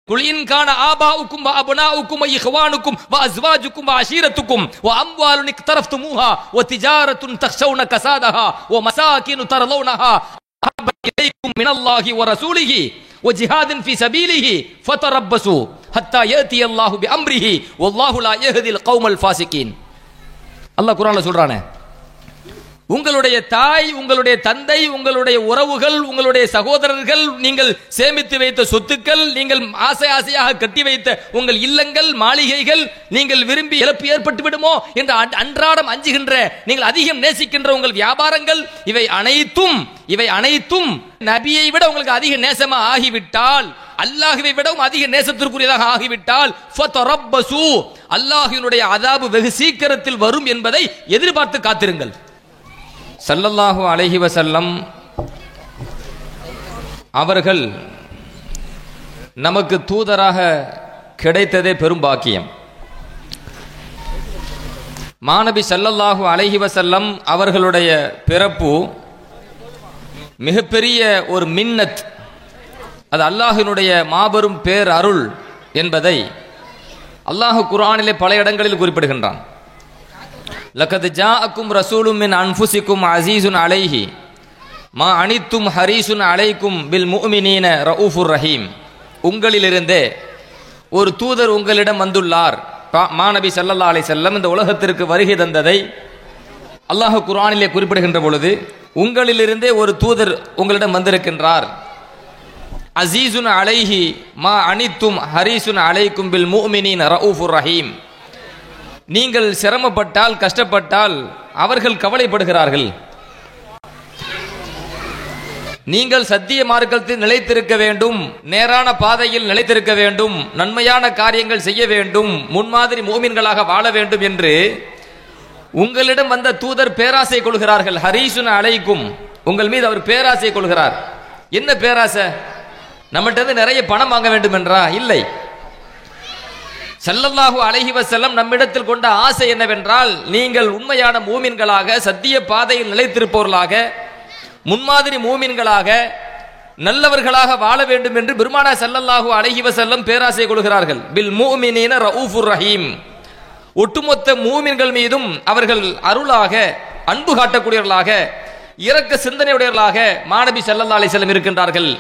குல் இன் கான ஆபாஉக்கும் வ அப்னாஉக்கும் வ இஹ்வானுக்கும் வ அஸ்வாஜுக்கும் வ அஷீரத்துக்கும் வ அம்வாலுன் இக்தரஃப்துமூஹா வ திஜாரத்துன் தக்ஷௌன கஸாதஹா வ மசாகினு தர்லௌனஹா அஹப்ப இலைக்கும் மினல்லாஹி வ ரசூலிஹி வ ஜிஹாதின் ஃபீ ஸபீலிஹி ஃபதரப்பஸு ஹத்தா யஅதி அல்லாஹு பி அம்ரிஹி வல்லாஹு லா யஹ்தில் கௌமல் ஃபாசிகீன். அல்லாஹ் குர்ஆன்ல சொல்றானே, உங்களுடைய தாய், உங்களுடைய தந்தை, உங்களுடைய உறவுகள், உங்களுடைய சகோதரர்கள், நீங்கள் சேமித்து வைத்த சொத்துக்கள், நீங்கள் ஆசை ஆசையாக கட்டி வைத்த உங்கள் இல்லங்கள், மாளிகைகள், நீங்கள் விரும்பி இழப்பு ஏற்பட்டு விடுமோ என்று அன்றாடம் அஞ்சுகின்ற, நீங்கள் அதிகம் நேசிக்கின்ற உங்கள் வியாபாரங்கள், இவை அனைத்தும் நபியை விட உங்களுக்கு அதிக நேசமா ஆகிவிட்டால், அல்லாஹ்வை விடவும் அதிக நேசத்திற்குரியதாக ஆகிவிட்டால், ஃபதரப்பஸு, அல்லாஹ்வினுடைய அதாபு வெகு சீக்கிரத்தில் வரும் என்பதை எதிர்பார்த்து காத்திருங்கள். ஸல்லல்லாஹு அலைஹி வஸல்லம் அவர்கள் நமக்கு தூதராக கிடைத்ததே பெரும் பாக்கியம். மாநபி ஸல்லல்லாஹு அலைஹி வஸல்லம் அவர்களுடைய பிறப்பு மிகப்பெரிய ஒரு மின்னத், அது அல்லாஹ்வினுடைய மாபெரும் பேர் அருள் என்பதை அல்லாஹ் குர்ஆனிலே பல இடங்களில் குறிப்பிடுகின்றான். லக்கத் ஜாஅக்கும் ரசூலும் மின் அன்ஃபுசிக்கும் அஸீஸுன் அலைஹி மா அனித்தும் ஹரீஸுன் அலைக்கும் பில் முஃமினீன ரഊஃபுர் ரஹீம். உங்களிலிருந்தே ஒரு தூதர் உங்களிடம் வந்துள்ளார். மாநபி ஸல்லல்லாஹு அலைஹி வஸல்லம் இந்த உலகத்திற்கு வருகை தந்ததை அல்லாஹ் குர்ஆனிலே குறிப்பிடுகின்ற பொழுது, உங்களிலிருந்தே ஒரு தூதர் உங்களிடம் வந்திருக்கின்றார். அஸீஸுன் அலைஹி மா அனித்தும் ஹரீஸுன் அலைக்கும் பில் முஃமினீன ரഊஃபுர் ரஹீம். நீங்கள் சிரமப்பட்டால், கஷ்டப்பட்டால் அவர்கள் கவலைப்படுகிறார்கள். நீங்கள் சத்திய மார்க்கத்தில் நிலைத்திருக்க வேண்டும், நேரான பாதையில் நிலைத்திருக்க வேண்டும், நன்மையான காரியங்கள் செய்ய வேண்டும், முன்மாதிரி மூமின்களாக வாழ வேண்டும் என்று உங்களிடம் வந்த தூதர் பேராசை கொள்கிறார்கள். ஹரீசுன் அலைக்கும், உங்கள் மீது அவர் பேராசை கொள்கிறார். என்ன பேராசை? நம்மகிட்ட நிறைய பணம் வாங்க வேண்டும் என்றா? இல்லை. ஸல்லல்லாஹு அலைஹி வஸல்லம் நம்மிடத்தில் கொண்ட ஆசை என்னவென்றால், நீங்கள் உண்மையான மூமின்களாக, சத்திய பாதையில் நிலைத்திருப்பவர்களாக, முன்மாதிரி மூமின்களாக, நல்லவர்களாக வாழ வேண்டும் என்று பெருமானார் ஸல்லல்லாஹு அலைஹி வஸல்லம் பேராசை கொள்கிறார்கள். பில் முஃமினீன ரഊஃபுர் ரஹீம். ஒட்டுமொத்த மூமின்கள் மீதும் அவர்கள் அருளாக, அன்பு காட்டக்கூடியவர்களாக, இரக்க சிந்தனையுடையவர்களாக மாநபி ஸல்லல்லாஹு அலைஹி வஸல்லம் இருக்கின்றார்கள்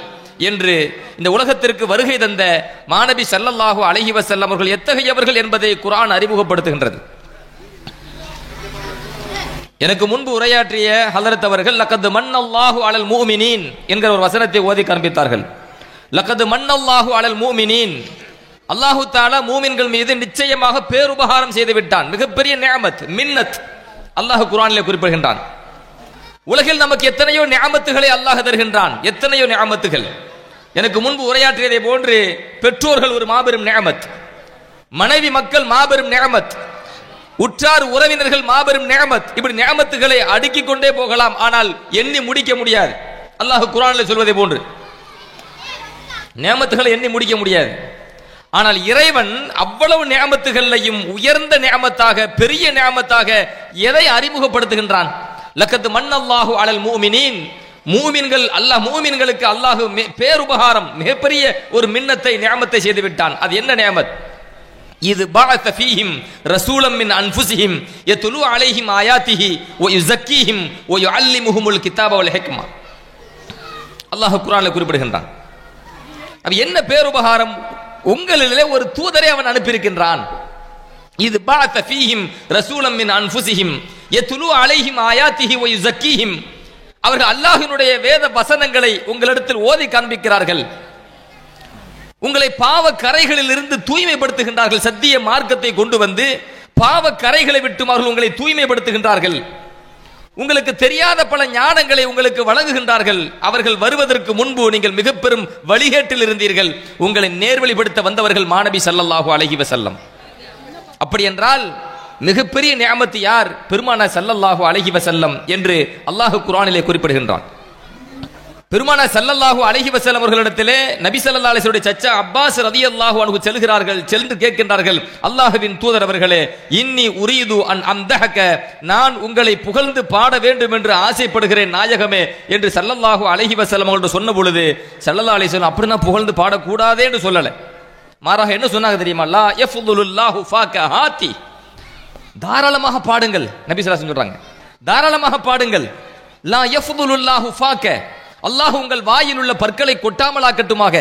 என்று இந்த உலகத்திற்கு வருகை தந்த மாநபி ஸல்லல்லாஹு அலைஹி வஸல்லம் அவர்கள் எத்தகையவர்கள் என்பதை குர்ஆன் அறிமுகப்படுத்துகின்றது. எனக்கு முன்பு உரையாற்றிய ஹலரத் அவர்கள் லக்கத் மன்னல்லாஹு அலல் முஃமினீன் என்கிற ஒரு வசனத்தை ஓதி காண்பித்தார்கள். லக்கத் மன்னல்லாஹு அலல் முஃமினீன், அல்லாஹு தஆலா மூமின்கள் மீது நிச்சயமாக பேருபகாரம் செய்து விட்டான். மிகப்பெரிய நிஅமத், மின்னத் அல்லாஹ் குர்ஆனிலே குறிப்பிடுகின்றான். உலகில் நமக்கு எத்தனையோ நிஅமத்துகளை அல்லாஹ் தருகின்றான், எத்தனையோ நிஅமத்துகள். எனக்கு முன்பு உரையாற்றியதை போன்று பெற்றோர்கள் ஒரு மாபெரும் நிஅமத், மனைவி மக்கள் மாபெரும் நிஅமத், உற்றார் உறவினர்கள் மாபெரும் நிஅமத். இப்படி நிஅமத்துகளை அடுக்கிக் கொண்டே போகலாம், ஆனால் எண்ணி முடிக்க முடியாது. அல்லாஹ் குர்ஆனில் சொல்வதை போன்று நிஅமத்துகளை எண்ணி முடிக்க முடியாது. ஆனால் இறைவன் அவ்வளவு நிஅமத்துகளையும் உயர்ந்த நிஅமத்தாக, பெரிய நிஅமத்தாக எதை அறிமுகப்படுத்துகின்றான்? லக்கத் மன்னல்லாஹு அலல் முஃமினீன், மூமின்கள், அல்லாஹ் மூமின்களுக்கு அல்லாஹ் பேருபகாரம், மிகப்பெரிய ஒரு மின்னத்தை, நிஅமத்தை செய்து விட்டான். அது என்ன நிஅமத்? இது பஅஸ ஃபீஹிம் ரசூலம் மின் அன்ஃபுஸிஹிம் யத்லு அலைஹிம் ஆயாத்திஹி வ யுஸக்கீஹிம் வ யுஅல்லிமுஹுமுல் கிதாப வல் ஹிக்மா. அல்லாஹ் குர்ஆனில் குறிப்பிடுகின்றான். அது என்ன பேருபகாரம்? உங்களிலே ஒரு தூதரை அவன் அனுப்பியிருக்கின்றான். இது பஅஸ ஃபீஹிம் ரசூலம் மின் அன்ஃபுஸிஹிம் யத்லு அலைஹிம் ஆயாத்திஹி வ யுஸக்கீஹிம். அவர்கள் அல்லாஹ்வினுடைய வேத வசனங்களை உங்களிடத்தில் ஓதி காண்பிக்கிறார்கள், உங்களை பாவ கரைகளில் இருந்து தூய்மைப்படுத்துகின்றார்கள். சத்திய மார்க்கத்தை கொண்டு வந்து பாவ கரைகளை விட்டு அவர்கள் உங்களை தூய்மைப்படுத்துகின்றார்கள். உங்களுக்கு தெரியாத பல ஞானங்களை உங்களுக்கு வழங்குகின்றார்கள். அவர்கள் வருவதற்கு முன்பு நீங்கள் மிக பெரும் வழிகேட்டில் இருந்தீர்கள். உங்களை நேர்வழிப்படுத்த வந்தவர்கள் மாநபி ஸல்லல்லாஹு அலைஹி வஸல்லம். அப்படி என்றால் மிகப்பெரிய நிஅமத் யார்? பெருமானார் ஸல்லல்லாஹு அலைஹி வஸல்லம் என்று அல்லாஹ் குர்ஆனிலே குறிப்பிடுகின்றான். பெருமானார் ஸல்லல்லாஹு அலைஹி வஸல்லம் அவர்களிடத்திலே நபி ஸல்லல்லாஹு அலைஹி வஸல்லம் சச்சா அப்பாஸ் ரலியல்லாஹு அன்ஹு செல்கிறார்கள். சென்று கேட்கின்றார்கள், அல்லாஹ்வின் தூதர் அவர்களே, இன்னி உரீது அன் அம்தஹக, நான் உங்களை புகழ்ந்து பாட வேண்டும் என்று ஆசைப்படுகிறேன் நாயகமே என்று ஸல்லல்லாஹு அலைஹி வஸல்லம் அவர்கள் சொன்ன பொழுது ஸல்லல்லாஹு அலைஹி வஸல்லம் அப்படினா புகழ்ந்து பாடக்கூடாதே என்று சொல்லல. மாறாக என்ன சொன்னாங்க தெரியுமா? லா யஃதுலுல்லாஹு ஃபாகஹாத்தி, தாராளமாக பாடுங்கள். நபி ஸல்லல்லாஹு அலைஹி வஸல்லம் சொல்றாங்க, தாராளமாக பாடுங்கள். லா யஃதுலுல்லாஹு ஃபாக, அல்லாஹ் உங்கள் வாயில் உள்ள பற்களை கொட்டாமல் ஆக்கட்டுமாக.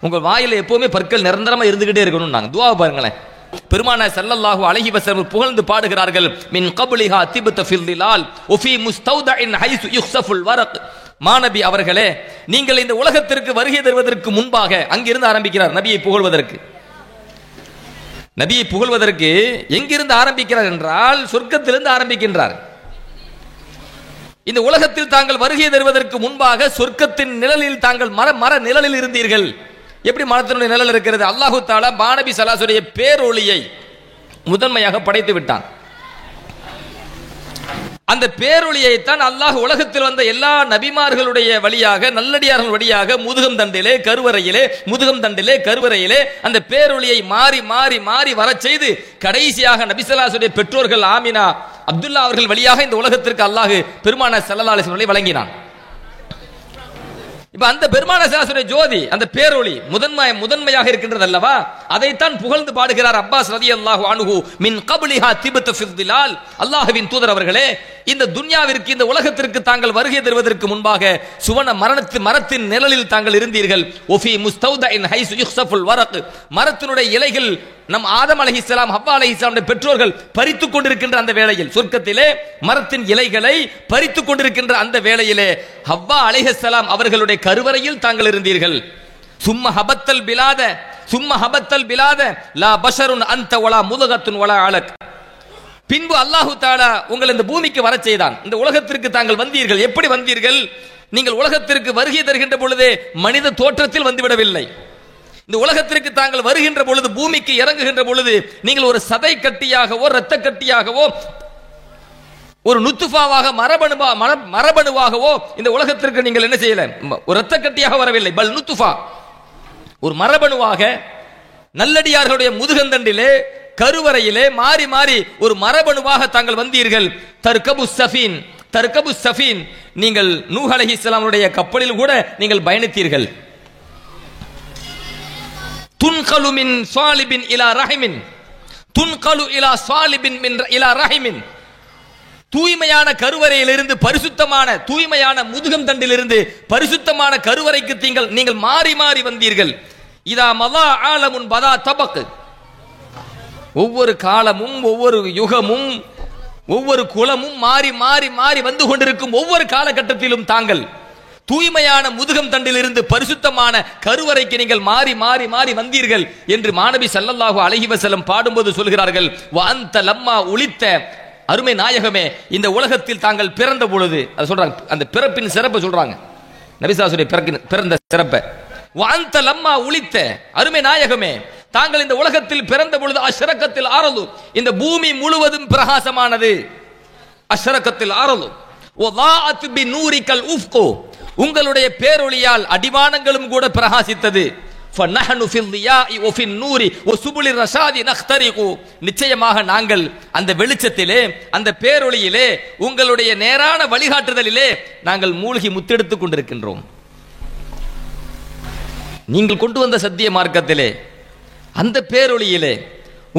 உங்கள் வாயில எப்பவுமே பற்கள் நிரந்தரமா இருந்துகிட்டே இருக்கணும். நாங்க துஆ பாருங்களேன். பெருமானார் ஸல்லல்லாஹு அலைஹி வஸல்லம் புகழ்ந்து பாடுகிறார்கள், மின் கப்லிஹா திப்த ஃபில் திலால் வ ஃபீ முஸ்தௌதஇன் ஹைஸு யுக்ஸஃபுல் வரக். மாநபி அவர்களே, நீங்கள் இந்த உலகத்திற்கு வருகை தருவதற்கு முன்பாக, அங்கிருந்து ஆரம்பிக்கிறார் நபியை புகழ்வதற்கு. நபியை புகழ்வதற்கு எங்கிருந்து ஆரம்பிக்கிறார் என்றால் சொர்க்கத்திலிருந்து ஆரம்பிக்கின்றார். இந்த உலகத்தில் தாங்கள் வருகை தருவதற்கு முன்பாக சொர்க்கத்தின் நிழலில் தாங்கள் மர நிழலில் இருந்தீர்கள். எப்படி மரத்தினுடைய நிழல் இருக்கிறது? அல்லாஹு தஆலா மாநபி ஸல்லல்லாஹு அலைஹி வஸல்லம் பேரொளியை முதன்மையாக படைத்து விட்டான். அந்த பேரொளியை தான் அல்லாஹ் உலகத்தில் வந்த எல்லா நபிமார்களுடைய வழியாக, நல்லடியார்கள் வழியாக முதுகம் தண்டிலே கருவறையிலே, முதுகம் தண்டிலே கருவறையிலே அந்த பேரொளியை மாறி மாறி மாறி வரச் செய்து கடைசியாக நபி ஸல்லல்லாஹு அலைஹி வஸல்லம் பெற்றோர்கள் ஆமினா அப்துல்லா அவர்கள் வழியாக இந்த உலகத்திற்கு அல்லாஹ் பெருமானார் ஸல்லல்லாஹு அலைஹி வஸல்லம் வழங்கினான். இப்ப அந்த பெருமானார் ஸல்லல்லாஹு அலைஹி வஸல்லம் ஜோதி, அந்த பேரொளி முதன்மையாக இருக்கின்றது அல்லவா? அதைத்தான் புகழ்ந்து பாடுகிறார் அப்பாஸ் ரலியல்லாஹு அன்ஹு, மின் கப்லிஹா திப்த ஃபில் திலால். அல்லாஹ்வின் தூதர் அவர்களே, இந்த துன்யாவிற்கு, இந்த உலகத்திற்கு தாங்கள் வருகை தருவதற்கு முன்பாக சுவன மரத்தின் நிழலில் தாங்கள் இருந்தீர்கள். ஒஃபி முஸ்தௌதஇன் ஹைஸு யுக்ஸஃபுல் வரக், மரத்தினுடைய இலைகள் நம் ஆதம் அலைஹிஸ்ஸலாம் ஹவ்வா அலைஹிஸ்ஸலாம் பெற்றோர்கள் பறித்துக் கொண்டிருக்கின்ற அந்த வேளையில், சொர்க்கத்திலே மரத்தின் இலைகளை பறித்துக் கொண்டிருக்கின்ற அந்த வேளையிலே ஹவ்வா அலைஹிஸ்ஸலாம் அவர்களுடைய கருவறையில் தாங்கள் இருந்தீர்கள். சும்ம ஹபத்தல் பிலாத லா பஷருன் அன்த வலா முலகத்துன் வலா அலக். பின்பு அல்லாஹு தஆலா உங்கள் இந்த பூமிக்கு வரச் செய்தான். இந்த உலகத்திற்கு தாங்கள் வந்தீர்கள். எப்படி வந்தீர்கள்? நீங்கள் உலகத்திற்கு வருகை தருகின்ற பொழுதே மனித தோற்றத்தில் வந்துவிடவில்லை. இந்த உலகத்திற்கு தாங்கள் வருகின்ற பொழுது, பூமிக்கு இறங்குகின்ற பொழுது, நீங்கள் ஒரு சதை கட்டியாகவோ இரத்த கட்டியாகவோ ஒரு நுத்துஃபாவாக மரபணுவாகவோ இந்த உலகத்திற்கு நீங்கள் என்ன செய்யல? ஒரு இரத்த கட்டியாக வரவில்லை. பல் நுத்துஃபா, ஒரு மரபணுவாக நல்லடியார்களுடைய முதுகந்தண்டிலே கருவறையிலே மாறி மாறி ஒரு மரபணுவாக தாங்கள் வந்தீர்கள். தர்கபு சஃபீன், நீங்கள் நூஹ் அலைஹிஸ்ஸலாமுடைய கப்பலில் கூட நீங்கள் பயணித்தீர்கள். துன்கலு மின் ஸாலிபின் இலா ரஹிமின், துன்கலு இலா ஸாலிபின் மின் இலா ரஹிமின். தூய்மையான கருவறையிலிருந்து பரிசுத்தமான தூய்மையான முதுகம் தண்டிலிருந்து பரிசுத்தமான கருவறைக்கு நீங்கள் மாறி மாறி வந்தீர்கள். இதா மதா ஆலமுன் பதா தபக். ஒவ்வொரு காலமும், ஒவ்வொரு யுகமும், ஒவ்வொரு குலமும் மாறி மாறி மாறி வந்து கொண்டிருக்கும் ஒவ்வொரு காலகட்டத்திலும் தாங்கள் தூய்மையான முதுகம் தண்டிலிருந்து பரிசுத்தமான கருவறைக்கு நீங்கள் மாறி மாறி மாறி வந்தீர்கள் என்று மாநபி ஸல்லல்லாஹு அலைஹி வஸல்லம் பாடும்போது சொல்கிறார்கள், வ அன்த லம்மா உலித்த, அருமை நாயகமே, இந்த உலகத்தில் தாங்கள் பிறந்த பொழுது, அது சொல்றாங்க, அந்த பிறப்பின் சிறப்பை சொல்றாங்க, நபி ஸல்லல்லாஹு அலைஹி வஸல்லம் பிறந்த சிறப்பை. வ அன்த லம்மா உலித்த, அருமை நாயகமே, தாங்கள் இந்த உலகத்தில் பிறந்த பொழுது அஷ்ரகத்தில் ஆரது, இந்த பூமி முழுவதும் பிரகாசமானது. அஷ்ரகத்தில் ஆரது வதாஅத் பிநூரிகல் உஃப்கு, உங்களுடைய பேரொளியால் அடிவானங்களும் கூட பிரகாசித்தது. ஃபநஹனு ஃபில் தியாஇ வ ஃபின் நூரி வ சுபுலிர் ரஷாதி நக்தரிகு, நிச்சயமாக நாங்கள் அந்த வெளிச்சத்திலே, அந்த பேரொளியிலே, உங்களுடைய நேரான வழிகாட்டுதலிலே நாங்கள் மூழ்கி முத்தெடுத்துக் கொண்டிருக்கின்றோம். நீங்கள் கொண்டு வந்த சத்திய மார்க்கத்திலே, அந்த பேரொளியிலே,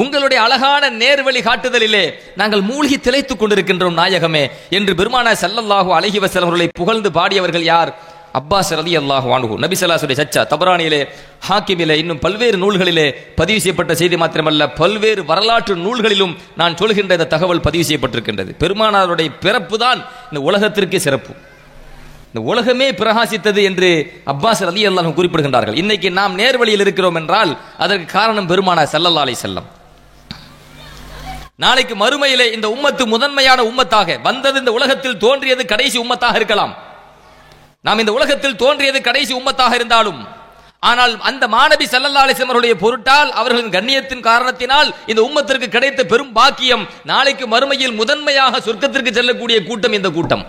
உங்களுடைய அழகான நேர்வழி காட்டுதலிலே நாங்கள் மூழ்கி திளைத்துக் கொண்டிருக்கின்றோம் நாயகமே என்று பெருமானார் ஸல்லல்லாஹு அலைஹி வஸல்லம் அவர்களை புகழ்ந்து பாடியவர்கள் யார்? அப்பாஸ் ரலியல்லாஹு அன்ஹு. நபி ஸல்லல்லாஹு அலைஹி வஸல்லம் சச்சா, தபரானியிலே, ஹாக்கிமிலே, இன்னும் பல்வேறு நூல்களிலே பதிவு செய்யப்பட்ட செய்தி மாத்திரமல்ல, பல்வேறு வரலாற்று நூல்களிலும் நான் சொல்கின்ற இந்த தகவல் பதிவு செய்யப்பட்டிருக்கின்றது. பெருமானாருடைய பிறப்பு தான் இந்த உலகத்திற்கே சிறப்பு. இந்த உலகமே பிரகாசித்தது என்று அப்பாஸ் ரலியல்லாஹு அன்ஹு குறிப்பிடுகின்றார்கள். இன்னைக்கு நாம் நேர்வழியில் இருக்கிறோம் என்றால் அதற்கு காரணம் பெருமானார் ஸல்லல்லாஹு அலைஹி வஸல்லம். நாளைக்கு மறுமையிலே இந்த உம்மத்து முதன்மையான உம்மத்தாக வந்தது, இந்த உலகத்தில் தோன்றியது கடைசி உம்மத்தாக இருக்கலாம். நாம் இந்த உலகத்தில் தோன்றியது கடைசி உம்மத்தாக இருந்தாலும், ஆனால் அந்த மாநபி ஸல்லல்லாஹு அலைஹி வஸல்லம் அவருடைய பொருட்டால், அவர்களின் கண்ணியத்தின் காரணத்தினால் இந்த உம்மத்திற்கு கிடைத்த பெரும் பாக்கியம், நாளைக்கு மறுமையில் முதன்மையாக சொர்க்கத்திற்கு செல்லக்கூடிய கூட்டம் இந்த கூட்டம்,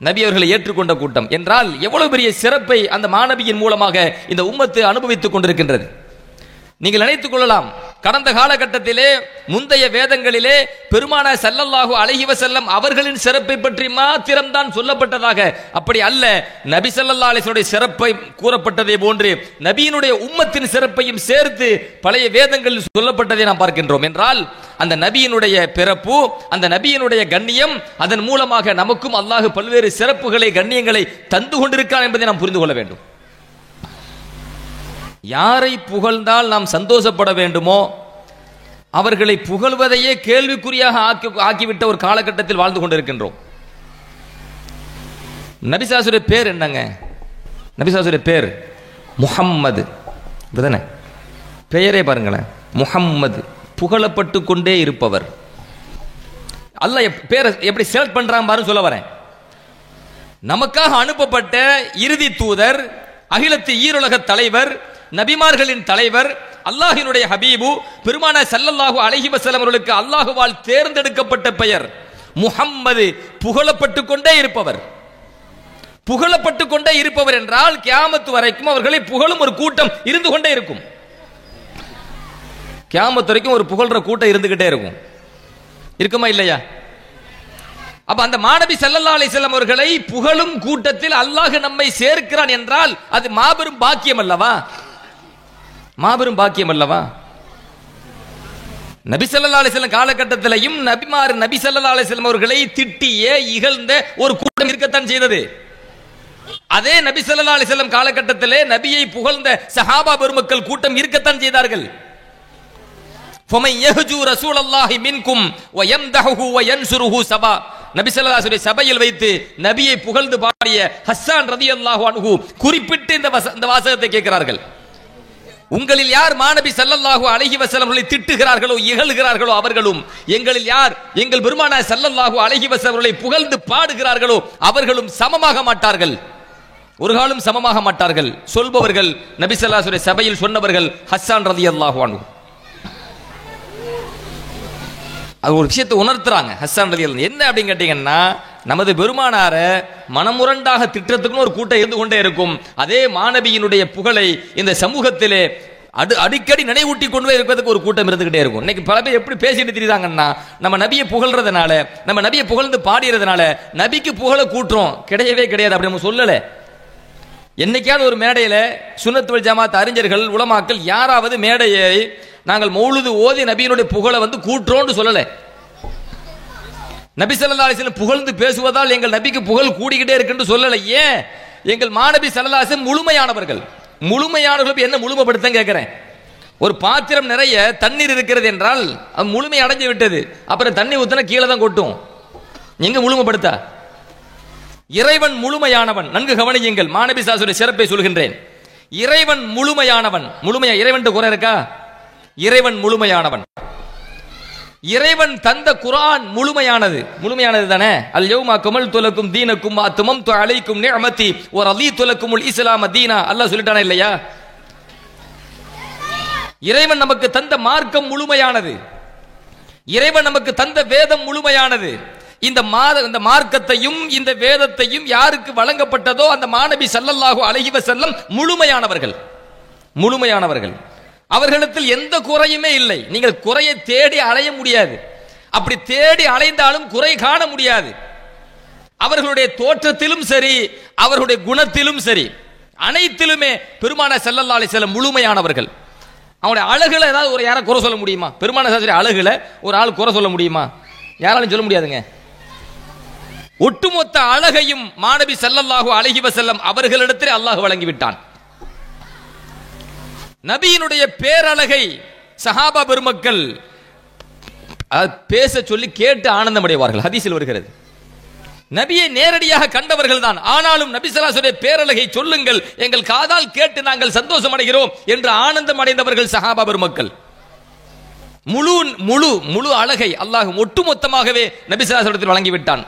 நபி அவர்களை ஏற்றுக்கொண்ட கூட்டம் என்றால் எவ்வளவு பெரிய சிறப்பை அந்த மாநபியின் மூலமாக இந்த உம்மத்து அனுபவித்துக் கொண்டிருக்கின்றது. நீங்கள் நினைத்துக் கொள்ளலாம், கடந்த காலகட்டத்திலே முந்தைய வேதங்களிலே பெருமானார் ஸல்லல்லாஹு அலைஹி வஸல்லம் அவர்களின் சிறப்பை பற்றி மாத்திரம்தான் சொல்லப்பட்டதாக, அப்படி அல்ல. நபி ஸல்லல்லாஹு அலைஹி வஸல்லம் சிறப்பை கூறப்பட்டதை போன்று நபியினுடைய உம்மத்தின் சிறப்பையும் சேர்த்து பழைய வேதங்களில் சொல்லப்பட்டதை நாம் பார்க்கின்றோம். என்றால் அந்த நபியினுடைய பிறப்பு, அந்த நபியினுடைய கண்ணியம், அதன் மூலமாக நமக்கும் அல்லாஹ் பல்வேறு சிறப்புகளை கண்ணியங்களை தந்து கொண்டிருக்கிறான் என்பதை நாம் புரிந்து கொள்ள வேண்டும். யாரை புகழ்ந்தால் நாம் சந்தோஷப்பட வேண்டுமோ அவர்களை புகழ்வதையே கேள்விக்குறியாக ஆக்கிவிட்ட ஒரு காலகட்டத்தில் வாழ்ந்து கொண்டிருக்கின்றோம். நபிசாசுடைய பேர் என்னங்க? நபிசாசுடைய பேர் முஹம்மது. இப்பதானே பெயரே பாருங்களேன், முஹம்மது, புகழப்பட்டு கொண்டே இருப்பவர். அல்லாஹ் பேரை எப்படி செலக்ட் பண்றாங்க பாருன்னு சொல்ல வரேன். நமக்காக அனுப்பப்பட்ட இறுதி தூதர், அகிலத்து ஈருலக தலைவர், நபிமார்களின் தலைவர், அல்லாஹ்வினுடைய ஹபீபு பெருமானார் ஸல்லல்லாஹு அலைஹி வஸல்லம் அவர்களுக்கு அல்லாஹ்வால் தேர்ந்தெடுக்கப்பட்ட பெயர் முஹம்மது, புகழப்பட்டு கொண்டே இருப்பவர். புகழப்பட்டு கொண்டே இருப்பவர் என்றால் கியாமத் வரைக்கும் அவர்களை புகழும் ஒரு கூட்டம் இருந்து கொண்டே இருக்கும். கியாமத் வரைக்கும் ஒரு புகழ்ற கூட்டம் இருந்துகிட்டே இருக்கும். இருக்குமா இல்லையா? அப்ப அந்த மாநபி ஸல்லல்லாஹு அலைஹி வஸல்லம் அவர்களை புகழும் கூட்டத்தில் அல்லாஹ் நம்மை சேர்க்கிறான் என்றால் அது மாபெரும் பாக்கியம் அல்லவா? மாபெரும் பாக்கியம் அல்லவா? நபி ஸல்லல்லாஹு அலைஹி வஸல்லம் காலகட்டத்திலையும் நபி ஸல்லல்லாஹு அலைஹி வஸல்லம் அவர்களை திட்டிய இகழ்ந்த ஒரு கூட்டம் இருக்கத்தான் செய்தது. அதே நபி ஸல்லல்லாஹு அலைஹி வஸல்லம் காலகட்டத்திலே நபியை புகழ்ந்த சஹாபா பெருமக்கள் கூட்டம் இருக்கத்தான் செய்தார்கள். ஃபமன் யஹ்ஜு ரசூலல்லாஹி மின்கும் வ யம்தஹு வ யன்சுருஹு சபா. நபி ஸல்லல்லாஹு அலைஹி வஸல்லம் சபையில் வைத்து நபியை புகழ்ந்து பாடிய ஹஸ்ஸான் ரலியல்லாஹு அன்ஹு குறிப்பிட்டு இந்த வாசகத்தை கேட்கிறார்கள். உங்களில் யார் மாநபி ஸல்லல்லாஹு அலைஹி வஸல்லம் அவர்களை திட்டுகிறார்களோ இகழ்கிறார்களோ அவர்களும், எங்களில் யார் எங்கள் பெருமானார் ஸல்லல்லாஹு அலைஹி வஸல்லம் அவர்களை புகழ்ந்து பாடுகிறார்களோ அவர்களும் சமமாக மாட்டார்கள், ஒரு காலம் சமமாக மாட்டார்கள். சொல்பவர்கள் நபி ஸல்லல்லாஹு அலைஹி வஸல்லம் சபையில் சொன்னவர்கள் ஹஸ்ஸான் ரலியல்லாஹு அன்ஹு. அது ஒரு விஷயத்தை உணர்த்துறாங்க. ஹஸ்ஸான் ரலியல்லாஹு என்ன அப்படின்னு கேட்டீங்கன்னா, நமது பெருமானார மனமுரண்டாக திட்டத்துக்குன்னு ஒரு கூட்டம் இருந்து கொண்டே இருக்கும். அதே மாநபியினுடைய புகழை இந்த சமூகத்திலே அடிக்கடி நினைவூட்டி கொண்டு இருப்பதற்கு ஒரு கூட்டம் இருந்துகிட்டே இருக்கும். இன்னைக்கு பல பேர் எப்படி பேசிட்டு தெரியுதாங்கன்னா, நம்ம நபியை புகழ்றதுனால, நம்ம நபியை புகழ்ந்து பாடிறதுனால நபிக்கு புகழ கூட்டுறோம். கிடையவே கிடையாது, அப்படி நம்ம சொல்லல. என்னைக்காவது ஒரு மேடையில சுன்னத் வல் ஜமாத் அறிஞர்கள் உலமாக்கள் யாராவது மேடையை நாங்கள் மௌலுது ஓதி நபியினுடைய புகழை கூட்டுறோம்னு சொல்லல. நபி ஸல்லல்லாஹு அலைஹி வஸல்லம் புகழ்ந்து பேசுவதால் எங்கள் நபிக்கு புகழ் கூடிக்கிட்டே இருக்குன்னு சொல்லல. ஏன்? எங்கள் மாநபி ஸல்லல்லாஹு அலைஹி வஸல்லம் முழுமையானவர்கள். முழுமையானவர்கள் என்ன முழுமைப்படுத்த கேட்கிறேன். ஒரு பாத்திரம் நிறைய தண்ணீர் இருக்கிறது என்றால் அது முழுமை அடைஞ்சு விட்டது. அப்புறம் தண்ணி ஊத்தினா கீழே தான் கொட்டும். எங்க முழுமைப்படுத்த? இறைவன் முழுமையானவன். நன்கு கவனியுங்கள், மாநபி ஸல்லல்லாஹு அலைஹி வஸல்லம் சிறப்பை சொல்கின்றேன். இறைவன் முழுமையானவன். முழுமையா இறைவன் குறை இருக்கா? இறைவன் முழுமையானவன். இறைவன் தந்த குர்ஆன் முழுமையானது. முழுமையானது தானே? அல் யௌம அக்மல்து லக்கும் தீனக்கும் வ அத்மம்து அலைக்கும் நிஅமதி வ ரதீது லக்குமுல் இஸ்லாம தீனா. அல்லாஹ் சொல்லிட்டானே இல்லையா? இறைவன் நமக்கு தந்த மார்க்கம் முழுமையானது. இறைவன் நமக்கு தந்த வேதம் முழுமையானது. இந்த மார்க்கத்தையும் இந்த வேதத்தையும் யாருக்கு வழங்கப்பட்டதோ அந்த மாநபி ஸல்லல்லாஹு அலைஹி வஸல்லம் முழுமையானவர்கள். முழுமையானவர்கள். அவர்களிடத்தில் எந்த குறையுமே இல்லை. நீங்கள் குறையை தேடி அலைய முடியாது. அப்படி தேடி அலைந்தாலும் குறை காண முடியாது. அவர்களுடைய தோற்றத்திலும் சரி, அவர்களுடைய குணத்திலும் சரி, அனைத்திலுமே பெருமானார் ஸல்லல்லாஹு அலைஹி வஸல்லம் முழுமையானவர்கள். அவங்களுடைய அழகுல ஏதாவது ஒரு யாரை குறை சொல்ல முடியுமா? பெருமானார் ஸல்லல்லாஹு அலைஹி வஸல்லம் அழகுல ஒரு ஆள் குறை சொல்ல முடியுமா? யாராலும் சொல்ல முடியாதுங்க. ஒட்டுமொத்த அழகையும் மாநபி ஸல்லல்லாஹு அலைஹி வஸல்லம் அவர்களிடத்தில் அல்லாஹ் வழங்கிவிட்டான். நபியினுடைய பேரழகை சஹாபா பெருமக்கள் பேச சொல்லி கேட்டு ஆனந்தம் அடைவார்கள். ஹதீஸில் வருகிறது. நபியை நேரடியாக கண்டவர்கள் தான். ஆனாலும் நபி ஸல்லல்லாஹு அலைஹி வஸல்லம் பேரழகை சொல்லுங்கள், எங்கள் காதால் கேட்டு நாங்கள் சந்தோஷம் அடைகிறோம் என்று ஆனந்தம் அடைந்தவர்கள் சஹாபா பெருமக்கள். முழு முழு முழு அழகை அல்லாஹ் ஒட்டுமொத்தமாகவே நபி ஸல்லல்லாஹு அலைஹி வஸல்லம் வழங்கிவிட்டான்.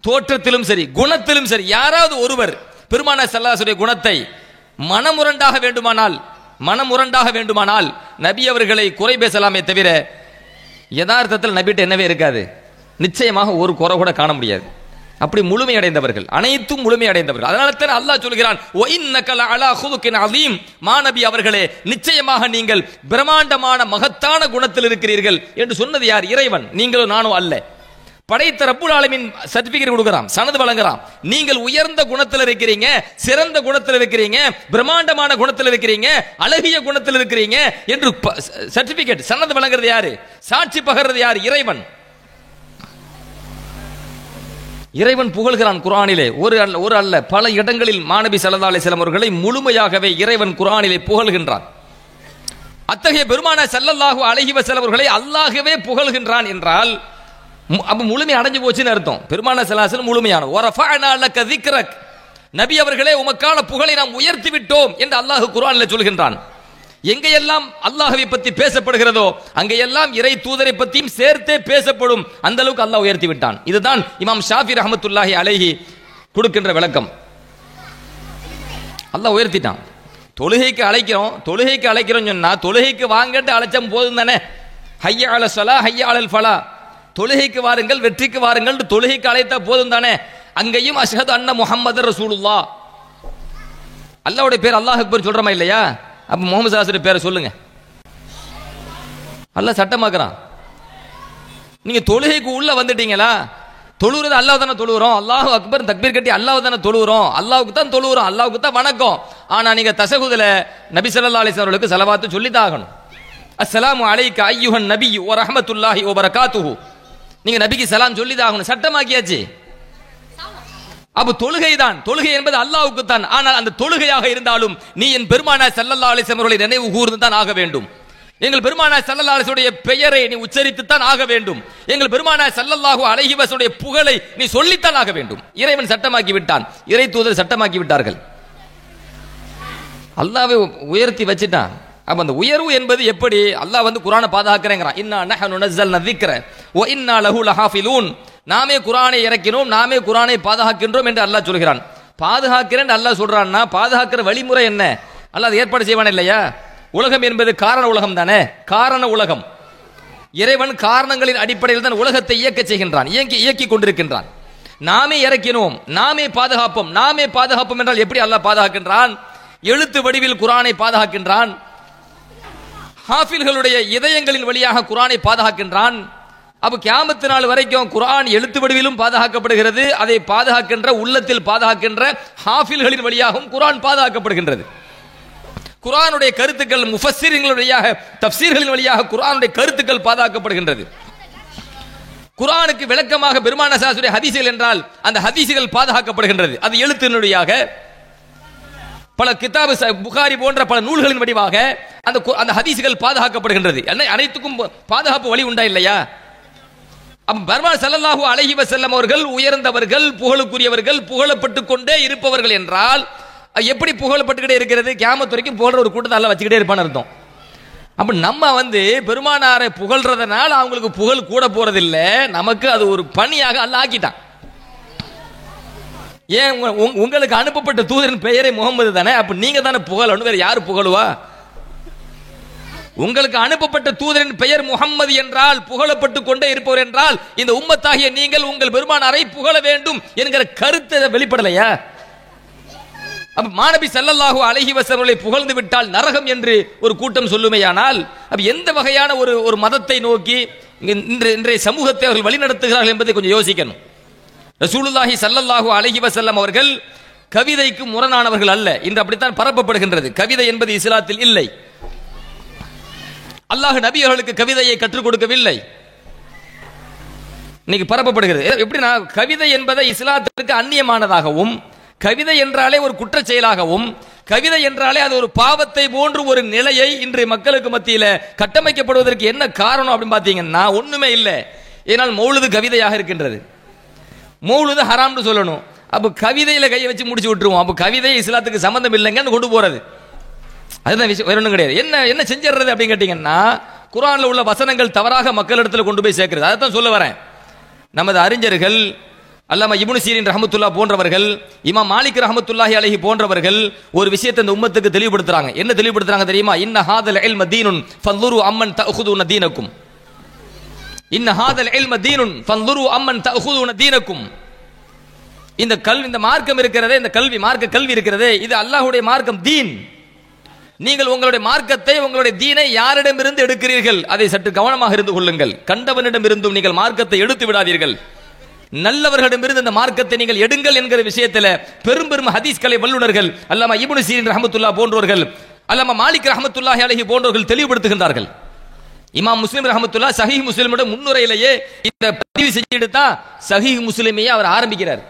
தோற்றத்திலும் சரி, குணத்திலும் சரி. யாராவது ஒருவர் பெருமானார் ஸல்லல்லாஹு அலைஹி வஸல்லம் குணத்தை மனமுரண்டாக வேண்டுமானால் நபி அவர்களை குறை பேசலாமே தவிர யதார்த்தத்தில் நபிட்ட என்னவே இருக்காது. நிச்சயமாக ஒரு குறை கூட காண முடியாது. அப்படி முழுமையடைந்தவர்கள், அனைத்தும் முழுமையடைந்தவர்கள். அதனால தான் அல்லாஹ் சொல்கிறான், "வ இன்னக லஅலா குலுகின் அதீம்", மாநபி அவர்களே நிச்சயமாக நீங்கள் பிரம்மாண்டமான மகத்தான குணத்தில் இருக்கிறீர்கள் என்று சொன்னது யார்? இறைவன். நீங்களும் நானும் அல்ல. படைத்த ரப்புல் ஆலமீன் சர்டிபிகேட் கொடுக்கறான், சனது வழங்குறான். நீங்கள் உயர்ந்த குணத்தில் இருக்கிறீங்க, சிறந்த குணத்தில் இருக்கிறீங்க, பிரம்மாண்டமான குணத்தில் இருக்கிறீங்க, அழகிய குணத்தில் இருக்கிறீங்க என்று சர்டிபிகேட் சனது வழங்குறது யாரு? சாட்சி பகர்றது யார்? இறைவன். இறைவன் புகழ்கிறான் குர்ஆனிலே. ஒரு அல்ல பல இடங்களில் மாநபி ஸல்லல்லாஹு அலைஹி வஸல்லம் அவர்களை முழுமையாகவே இறைவன் குர்ஆனிலே புகழ்கின்றான். அத்தகைய பெருமானார் ஸல்லல்லாஹு அலைஹி வஸல்லம் அவர்களை அல்லாஹ்வே புகழ்கின்றான் என்றால் அப்ப முழுமை அடைஞ்சு போச்சுன்னு அர்த்தம். பெருமானார் ஸல்லல்லாஹு அலைஹி வஸல்லம் முழுமையான வரஃபஅனா லக ذிக்ரக், நபி அவர்களே உமக்கான புகழை நாம் உயர்த்தி விட்டோம் என்று அல்லாஹ் குர்ஆனில் சொல்கின்றான். எங்கெல்லாம் அல்லாஹ்வை பற்றி பேசப்படுகிறதோ அங்கெல்லாம் இறை தூதரை பற்றியும் சேர்த்தே பேசப்படும். அந்த அளவுக்கு அல்லாஹ் உயர்த்தி விட்டான். இதுதான் இமாம் ஷாஃபி ரஹ்மத்துல்லாஹி அலைஹி கொடுக்கின்ற விளக்கம். அல்லாஹ் உயர்த்திட்டான். தொழுகைக்கு அழைக்கிறோம் சொன்னா தொழுகைக்கு வாங்கட்டு அழைச்சம் போதும் தானே. ஹய்ய அல ஸலா ஹய்ய அலல் ஃபலா, தொழுகைக்கு வாருங்கள் வெற்றிக்கு வாருங்கள் தொழுகைக்கு அழைத்தா போதும் தானே. அங்கேயும் அஷ்ஹது அன்ன முஹம்மது ரசூலுல்லாஹ், அல்லாஹ்வுடைய பேர் அல்லாஹ் அக்பர் சொல்றோமா இல்லையா? அப்ப முகமது ஸல்லல்லாஹு பேரை சொல்லுங்க. அல்லாஹ் சட்டமாக்குறான். நீங்க தொழுகைக்கு உள்ள வந்துட்டீங்களா? தொழுகிறது அல்லாஹ் தானே தொழுகிறோம். அல்லாஹு அக்பர் தக்பீர் கட்டி அல்லாஹ் தானே தொழுகிறோம். அல்லாஹ்வுக்கு தான் தொழுகிறோம், அல்லாஹ்வுக்கு தான் வணக்கம். ஆனா நீங்க தஷஹுதுல நபி ஸல்லல்லாஹு அலைஹி வஸல்லம் அவர்களுக்கு ஸலவாத்து சொல்லி தான் ஆகணும். அஸ்ஸலாமு அலைக்க அய்யுஹன் நபியு வ ரஹ்மத்துல்லாஹி வ பரகாத்துஹு, நீங்க நபிக்கு சலாம் சொல்லி தான் ஆகணும். சட்டமாக்கியாச்சு. அப்ப தொழுகை என்பது அல்லாஹ்வுக்கு தான். ஆனால் அந்த தொழுகையாக இருந்தாலும் நீ என் பெருமானார் ஸல்லல்லாஹு அலைஹி வஸல்லம் அவர்களை நினைவு கூர்ந்து தான் ஆக வேண்டும். எங்கள் பெருமானார் ஸல்லல்லாஹு அலைஹி வஸல்லம் பெயரை நீ உச்சரித்து தான் ஆக வேண்டும். எங்கள் பெருமானார் ஸல்லல்லாஹு அலைஹி வஸல்லம் புகழை நீ சொல்லித்தான் ஆக வேண்டும். இறைவன் சட்டமாக்கி விட்டான், இறை தூதர் சட்டமாக்கி விட்டார்கள். அல்லாஹ்வை உயர்த்தி வச்சிட்டான். அப்ப அந்த உயர்வு என்பது எப்படி? அல்லாஹ் குர்ஆனை பாதுகாக்கிறேங்கிறான். இன்னா நஹ்னு நஸல்னா ذிக்ர வ இன்னா லஹு லஹாஃபிலூன், நாமே குர்ஆனை இறக்கினோம், நாமே குர்ஆனை பாதுகாக்கின்றோம் என்று அல்லாஹ் சொல்கிறான். பாதுகாக்கிறேன் அல்லாஹ் சொல்றான்னா பாதுகாக்கிற வழிமுறை என்ன? அல்லாஹ் அதை ஏற்பாடு செய்வான் இல்லையா? உலகம் என்பது காரண உலகம் தானே, காரண உலகம். இறைவன் காரணங்களின் அடிப்படையில் தான் உலகத்தை இயக்க செய்கின்றான், இயக்கி கொண்டிருக்கின்றான். நாமே இறக்கினோம், நாமே பாதுகாப்போம் என்றால் எப்படி அல்லாஹ் பாதுகாக்கின்றான்? எழுத்து வடிவில் குர்ஆனை பாதுகாக்கின்றான். ஹாஃபில்களுடைய இதயங்களின் வழியாக குர்ஆனை பாதுகாக்கின்றான். அப்ப கியாமத் நாள் வரைக்கும் குர்ஆன் எழுத்து வடிவிலும் பாதுகாக்கப்படுகிறது. அதை பாதுகாக்கின்ற உள்ளத்தில் பாதுகாக்கின்ற ஹாஃபில்களின் வழியாகவும் குர்ஆன் பாதுகாக்கப்படுகின்றது. குர்ஆனுடைய கருத்துக்கள் முஃபஸ்ஸிரின்கள் வழியாக, தஃப்சீர்களின் வழியாக குர்ஆனுடைய கருத்துக்கள் பாதுகாக்கப்படுகின்றது. குர்ஆனுக்கு விளக்கமாக பெருமானார் ஸல்லல்லாஹு அலைஹி வஸல்லம் ஹதீஸ்கள் என்றால் அந்த ஹதீஸ்கள் பாதுகாக்கப்படுகின்றது. அது எழுத்தினுடையாக பல கிதாபு புகாரி போன்ற பல நூல்களின் வடிவாக அந்த ஹதீஸ்கள் பாதுகாக்கப்படுகின்றது. அனைத்துக்கும் பாதுகாப்பு வழி உண்டா இல்லையா? பெருமானார் ஸல்லல்லாஹு அலைஹி வஸல்லம் அவர்கள் உயர்ந்தவர்கள், புகழுக்குரியவர்கள், புகழப்பட்டு கொண்டே இருப்பவர்கள் என்றால் எப்படி புகழப்பட்டுக்கிட்டே இருக்கிறது? கியாமத் வரைக்கும் புகழ்ற ஒரு கூட்டத்தை அல்லாஹ் வச்சுக்கிட்டே இருப்பான்னு அர்த்தம். அப்ப நம்ம பெருமானாரை புகழ்றதுனால அவங்களுக்கு புகழ் கூட போறதில்லை, நமக்கு அது ஒரு பணியாக அல்லாஹ் ஆக்கிட்டான். ஏன் உங்களுக்கு அனுப்பப்பட்ட தூதரின் பெயரே முகமது தானே, அப்ப நீங்க தானே புகழணும், வேற யாரு புகழுவா? உங்களுக்கு அனுப்பப்பட்ட தூதரின் பெயர் முகம்மது என்றால், புகழப்பட்டு கொண்டே இருப்பவர் என்றால், இந்த உம்மத்தாகிய நீங்கள் உங்கள் பெருமானாரை புகழ வேண்டும் என்கிற கருத்தை வெளிப்படலையா? அப்ப மாநபி ஸல்லல்லாஹு அலைஹி வஸல்லம் புகழ்ந்து விட்டால் நரகம் என்று ஒரு கூட்டம் சொல்லுமையானால், அப்ப எந்த வகையான ஒரு மதத்தை நோக்கி இன்றைய சமூகத்தை அவர்கள் வழிநடத்துகிறார்கள் என்பதை கொஞ்சம் யோசிக்கணும். ரசூலுல்லாஹி ஸல்லல்லாஹு அலைஹி வஸல்லம் அவர்கள் கவிதைக்கு முரணானவர்கள் அல்ல. இன்று அப்படித்தான் பரப்பப்படுகின்றது. கவிதை என்பது இஸ்லாத்தில் இல்லை. அல்லாஹ் நபி அவர்களுக்கு கவிதையை கற்றுக் கொடுக்கவில்லை. இன்னைக்கு பரப்பப்படுகிறது. எப்படின்னா கவிதை என்பதை இஸ்லாத்திற்கு அந்நியமானதாகவும், கவிதை என்றாலே ஒரு குற்ற செயலாகவும், கவிதை என்றாலே அது ஒரு பாவத்தை போன்று ஒரு நிலையை இன்று மக்களுக்கு மத்தியில கட்டமைக்கப்படுவதற்கு என்ன காரணம் அப்படின்னு பாத்தீங்கன்னா ஒண்ணுமே இல்லை. ஏனால் மௌலுது கவிதையாக இருக்கின்றது. மௌலுது ஹராம்னு சொல்லணும். அப்ப கவிதையில கையை வச்சு முடிச்சு விட்டுருவோம். அப்ப கவிதை இஸ்லாத்துக்கு சம்பந்தம் இல்லைங்கன்னு கொண்டு போறது, அதுதான் விஷயம், வேற ஒன்றும் கிடையாது. என்ன செஞ்சிடறது அப்படின்னு கேட்டீங்கன்னா, குர்ஆன்ல உள்ள வசனங்கள் தவறாக மக்களிடத்துல கொண்டு போய் சேர்க்கிறது. அதைத்தான் சொல்ல வரேன். நமது அறிஞர்கள் அல்லாமா இப்னு சீரின் ரஹ்மத்துல்லாஹ் போன்றவர்கள், இமாம் மாலிக் ரஹ்மத்துல்லாஹி அலைஹி போன்றவர்கள் ஒரு விஷயத்தை இந்த உம்மத்துக்கு தெளிவுபடுத்துறாங்க. என்ன தெளிவுபடுத்துறாங்க தெரியுமா? இன்ன ஹாதல் இல்ம தீனுன் ஃபன்துரு அம்மன் தஅخذون தீனக்கும். இன்ன ஹாதல் இல்ம தீனுன் ஃபன்துரு அம்மன் தஅخذون தீனக்கும். இந்த மார்க்கம் இருக்கிறதே, இந்த கல்வி மார்க்க கல்வி இருக்கிறதே, இது அல்லாஹ்வுடைய மார்க்கம், தீன். நீங்கள் உங்களுடைய மார்க்கத்தை, உங்களுடைய தீனை யாரிடமிருந்து எடுக்கிறீர்கள் அதை சற்று கவனமாக இருந்து கொள்ளுங்கள். கண்டவனிடமிருந்தும் நீங்கள் மார்க்கத்தை எடுத்து விடாதீர்கள். நல்லவர்களிடமிருந்து இந்த மார்க்கத்தை நீங்கள் எடுங்கள் என்கிற விஷயத்தில் பெரும் பெரும் ஹதீஸ் கலை வல்லுநர்கள் அல்லாமா இப்னு சீரின் ரஹ்மத்துல்லாஹ் போன்றவர்கள், அல்லாமா மாலிக் ரஹ்மத்துல்லாஹி அலைஹி போன்றவர்கள் தெளிவுபடுத்துகின்றார்கள். இமாம் முஸ்லிம் ரஹ்மத்துல்லாஹ் சஹீஹ் முஸ்லிமோட முன்னுரையிலேயே இந்த பதிவு செஞ்சுட்டு தான் சஹீஹ் முஸ்லிமையே அவர் ஆரம்பிக்கிறார்.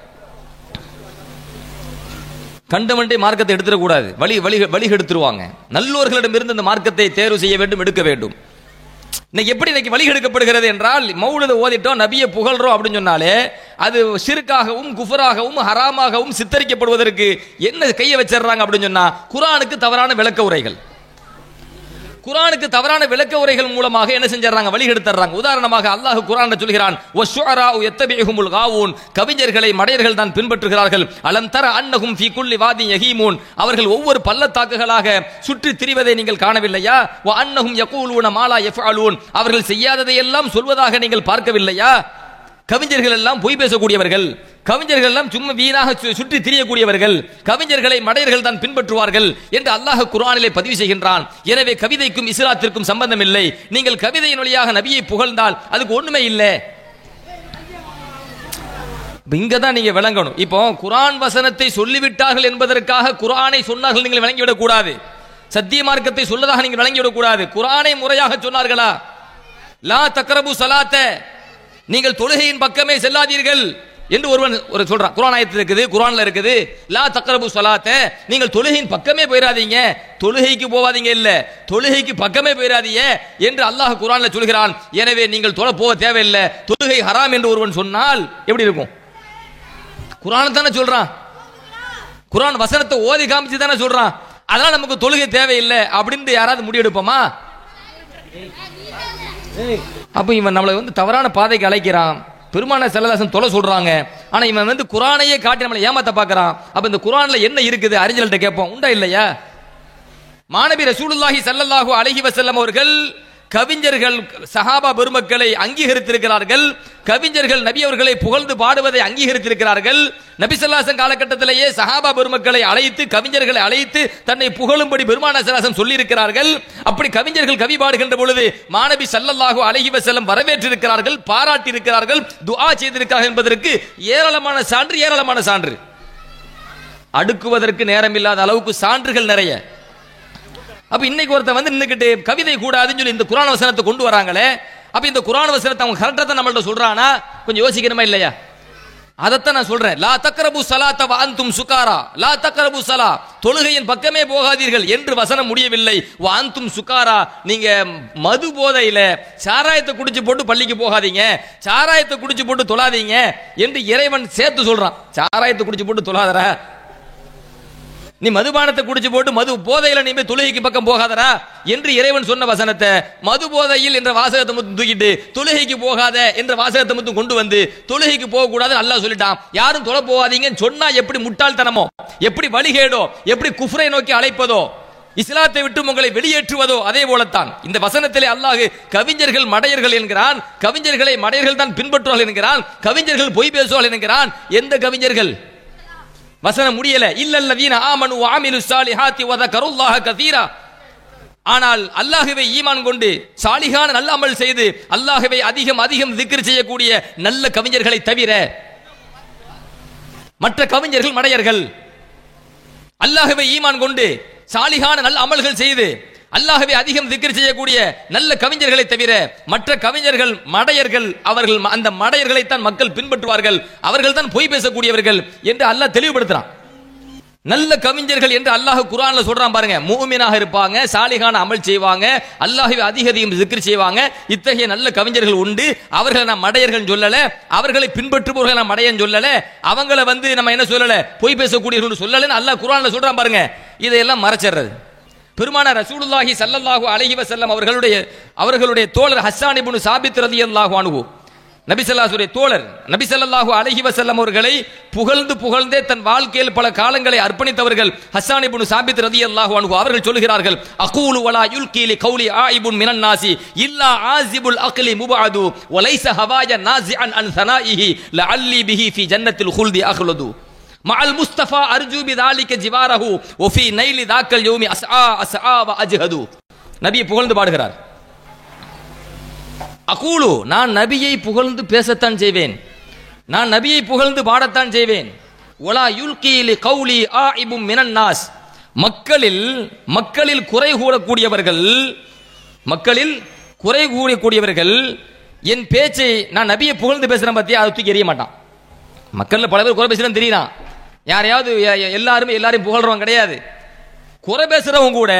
கண்டவன்டே மார்க்கத்தை எடுத்துடக்கூடாது, வழி எடுத்துருவாங்க. நல்லோர்களிடமிருந்து இந்த மார்க்கத்தை தேர்வு செய்ய வேண்டும், எடுக்க வேண்டும். இன்னைக்கு எப்படி இன்னைக்கு வழி எடுக்கப்படுகிறது என்றால், மௌலித ஓதிட்டோம், நபியை புகழ்றோம் அப்படின்னு சொன்னாலே அது ஷிர்காகவும் குஃபராகவும் ஹராமாகவும் சித்தரிக்கப்படுவதற்கு என்ன கையை வச்சிடறாங்க அப்படின்னு சொன்னா, குர்ஆனுக்கு தவறான விளக்க உரைகள், குர்ஆனுக்கு தவறான விளக்க உரைகள் மூலமாக என்ன செஞ்சாங்க, வழி எடுத்துறாங்க. உதாரணமாக அல்லாஹ் குர்ஆன்ல சொல்கிறான், வஷ்ஷுஅராஉ யத்தபிஹுமுல் காவூன், கவிஞர்களை மடையர்கள் தான் பின்பற்றுகிறார்கள். அலம் தர அன்னஹும் ஃபீ குல்லி வாதின் யஹீமூன், அவர்கள் ஒவ்வொரு பள்ளத்தாக்குகளாக சுற்றி திரிவதை நீங்கள் காணவில்லையா? வ அன்னஹும் யகூலூன மா லா யஃஅலூன், அவர்கள் செய்யாததை எல்லாம் சொல்வதாக நீங்கள் பார்க்கவில்லையா? கவிஞர்கள் எல்லாம் பொய் பேசக்கூடியவர்கள், கவிஞர்கள் எல்லாம் சும்மா வீணாக சுற்றி திரியக்கூடியவர்கள், கவிஞர்களை மடையர்கள் தான் பின்பற்றுவார்கள் என்று அல்லாஹ் குர்ஆனிலே பதிவு செய்கின்றான். எனவே கவிதைக்கும் இஸ்லாத்திற்கும் சம்பந்தம் இல்லை. நீங்கள் கவிதையின் வழியாக நபியை புகழ்ந்தால் அதுக்கு ஒண்ணுமே இல்லை. இங்கதான் நீங்க விளங்கணும். இப்போ குர்ஆன் வசனத்தை சொல்லிவிட்டார்கள் என்பதற்காக குர்ஆனை சொன்னார்கள் நீங்கள் விளங்கிவிடக் கூடாது. சத்திய மார்க்கத்தை சொல்லதாக நீங்கள் விளங்கிவிடக் கூடாது. குர்ஆனை முறையாக சொன்னார்களா? லா தக்ரபு ஸலாத்த, நீங்கள் தொழுகையின் பக்கமே செல்லாதீர்கள் என்று ஒரு சொல்றான். குர்ஆன் ஆயத்தில் இருக்குது, குர்ஆன்ல இருக்குது. லா தக்ரபு ஸலாத்த, நீங்கள் தொழுகையின் பக்கமே போயிடாதீங்க, தொழுகைக்கு போவாதீங்க இல்ல, தொழுகைக்கு பக்கமே போயிடாதீங்க என்று அல்லாஹ் குர்ஆன்ல சொல்கிறான். எனவே நீங்கள் தொழ போக தேவையில்லை, தொழுகை ஹராம் என்று ஒருவன் சொன்னால் எப்படி இருக்கும்? குர்ஆன் தானே சொல்றான், குர்ஆன் வசனத்தை ஓதி காமிச்சு தானே சொல்றான். அதனால நமக்கு தொழுகை தேவையில்லை அப்படின்னு யாராவது முடிவெடுப்போமா? அப்ப இவன் நம்மளை தவறான பாதைக்கு அழைக்கிறான். பெருமானார் ஸல்லல்லாஹு அலைஹி வஸல்லம் தொலை சொல்றாங்க, ஆனா இவன் குர்ஆனையே காட்டி நம்மளை ஏமாத்த பார்க்கறான். அப்ப இந்த குர்ஆன்ல என்ன இருக்குது அறிஞர்கள்ட்ட கேட்போம், உண்டா இல்லையா? மாநபி ரசூலுல்லாஹி ஸல்லல்லாஹு அலைஹி வஸல்லம் அவர்கள் கவிஞர்கள் சஹாபா பெருமக்களை அங்கீகரித்திருக்கிறார்கள். கவிஞர்கள் நபி அவர்களை புகழ்ந்து பாடுவதை அங்கீகரித்திருக்கிறார்கள். நபி ஸல்லல்லாஹு அலைஹி வஸல்லம் காலகட்டத்திலேயே சஹாபா பெருமக்களை அழைத்து, கவிஞர்களை அழைத்து தன்னை புகழும்படி பெருமானார் ஸல்லல்லாஹு அலைஹி வஸல்லம் சொல்லி இருக்கிறார்கள். அப்படி கவிஞர்கள் கவி பாடுகின்ற பொழுது மாநபி ஸல்லல்லாஹு அலைஹி வஸல்லம் வரவேற்றிருக்கிறார்கள், பாராட்டி இருக்கிறார்கள், துஆ செய்திருக்கிறார்கள் என்பதற்கு ஏராளமான சான்று, அடுக்குவதற்கு நேரமில்லாத அளவுக்கு சான்றுகள் நிறைய. அப்ப இன்னைக்கு ஒருத்தன் நின்னுக்கிட்டு கவிதை கூடாதுன்னு சொல்லி இந்த குர்ஆன் வசனத்தை கொண்டு வராங்களே, அப்ப இந்த குர்ஆன் வசனத்தை அவங்க கரெக்டா தான் நம்மள்ட்ட சொல்றானா? கொஞ்சம் யோசிக்கணுமா இல்லையா? அதைத்தான் நான் சொல்றேன். லா தக்ரபு ஸலாத்த வ அன்தும் சுகாரா, லா தக்ரபு ஸலா, தொழுகையின் பக்கமே போகாதீர்கள் என்று வசனம் முடியவில்லை. வ அன்தும் சுகாரா, நீங்க மது போதையில சாராயத்தை குடிச்சு போட்டு பள்ளிக்கு போகாதீங்க, சாராயத்தை குடிச்சு போட்டு தொழாதீங்க என்று இறைவன் சேர்த்து சொல்றான். சாராயத்தை குடிச்சு போட்டு தொழாதரா, நீ மதுபானத்தை குடிச்சு போட்டு மது போதையில நீ தொழுகைக்கு பக்கம் போகாதரா என்று இறைவன் சொன்ன வசனத்தை மது போதையில் என்ற வாசகத்தை மட்டும் தூக்கிட்டு தொழுகைக்கு போகாத என்ற வாசகத்தை மட்டும் கொண்டு வந்து தொழுகைக்கு போக கூடாது அல்லாஹ் சொல்லிட்டான். யாரும் தொழ போகாதீங்கன்னு சொன்னா எப்படி முட்டாள்தனமோ, எப்படி வழிகேடோ, எப்படி குஃப்ரை நோக்கி அழைப்பதோ, இஸ்லாத்தை விட்டு உங்களை வெளியேற்றுவதோ அதே போலத்தான் இந்த வசனத்திலே அல்லாஹ் கவிஞர்கள் மடையர்கள் என்கிறான், கவிஞர்களை மடையர்கள் தான் பின்பற்றுவார்கள் என்கிறான், கவிஞர்கள் பொய் பேசுவார்கள் என்கிறான். எந்த கவிஞர்கள்? வசனம் முடியல. இல்லல்லதீன ஆமனு வ அமிலுஸ் ஸாலிஹாத்தி வ ஸக்கருல்லாஹ கஸீரா, ஆனால் அல்லாஹ்வை ஈமான் கொண்டு சாலிஹான நல்ல அமல் செய்து அல்லாஹ்வை அதிகம் அதிகம் திக்ர் செய்யக்கூடிய நல்ல கவிஞர்களை தவிர மற்ற கவிஞர்கள் மடையர்கள். அல்லாஹ்வை ஈமான் கொண்டு சாலிஹான நல்ல அமல்கள் செய்து அல்லாஹ்வை அதிகம் திக்ர் செய்யக்கூடிய நல்ல கவிஞர்களை தவிர மற்ற கவிஞர்கள் மடையர்கள். அவர்கள் அந்த மடையர்களை தான் மக்கள் பின்பற்றுவார்கள், அவர்கள் தான் பொய் பேசக்கூடியவர்கள் என்று அல்லாஹ் தெளிவுபடுத்துறான். நல்ல கவிஞர்கள் என்று அல்லாஹ் குர்ஆன்ல சொல்றான் பாருங்க. முஃமினாக இருப்பாங்க, சாலிஹான அமல் செய்வாங்க, அல்லாஹ்வை அதிக அதிகம் திக்ர் செய்வாங்க. இத்தகைய நல்ல கவிஞர்கள் உண்டு. அவர்களை நான் மடையர்கள் சொல்லல, அவர்களை பின்பற்றுபவர்கள் நான் மடையன் சொல்லல, அவங்கள நம்ம என்ன சொல்லல, பொய் பேசக்கூடியவர்கள் சொல்லலன்னு அல்லாஹ் குர்ஆன்ல சொல்றான் பாருங்க. இதையெல்லாம் மறைச்சிடுறது. பெருமானார் ரசூலுல்லாஹி ஸல்லல்லாஹு அலைஹி வஸல்லம் அவர்களுடைய தோழர் ஹஸ்ஸான் இப்னு சாபித் ரலியல்லாஹு அன்ஹு நபி ஸல்லல்லாஹு தோழர் நபி ஸல்லல்லாஹு அலைஹி வஸல்லம் அவர்களை புகழ்ந்தே தன் வாழ்க்கையில் பல காலங்களை அர்ப்பணித்தவர்கள் ஹஸ்ஸான் இப்னு சாபித் ரலியல்லாஹு அன்ஹு அவர்கள் சொல்கிறார்கள், அகூலு வலா யுல்கி லி கௌலி ஆயிபுன் மினன் நாசி இல்லா ஆஸிபுல் அக்லி முபஅது வலைஸ ஹவாய நாஸிஅன் அன் ஸனாஇஹி லஅல்லி பிஹி ஃபி ஜன்னத்தில் குல்தி அக்லது மஅல் முஸ்தஃபா அர்ஜு பிதாலிக ஜிவாரஹு வ ஃபீ நைலி தாக்கல் யௌமி அஸ்ஆ வ அஜ்ஹது. நபியை புகழ்ந்து பாடுகிறார். அகூலு, நான் நபியை புகழ்ந்து பேசத்தான் செய்வேன், நான் நபியை புகழ்ந்து பாடத்தான் செய்வேன். ஒலா யுல்கி லி கௌலி ஆயிபும் மினன் நாஸ், மக்களில் குறை கூறக்கூடியவர்கள் என் பேச்சை நான் நபியை புகழ்ந்து பேசுறேன் பத்தியா அதை தூக்கி எறிய மாட்டான். மக்கள்ல பல பேர் குறை பேசுறேன்னு தெரியுறான், யாரையாவது எல்லாரையும் புகழ்றவங்க கிடையாது. குறை பேசுறவங்க கூட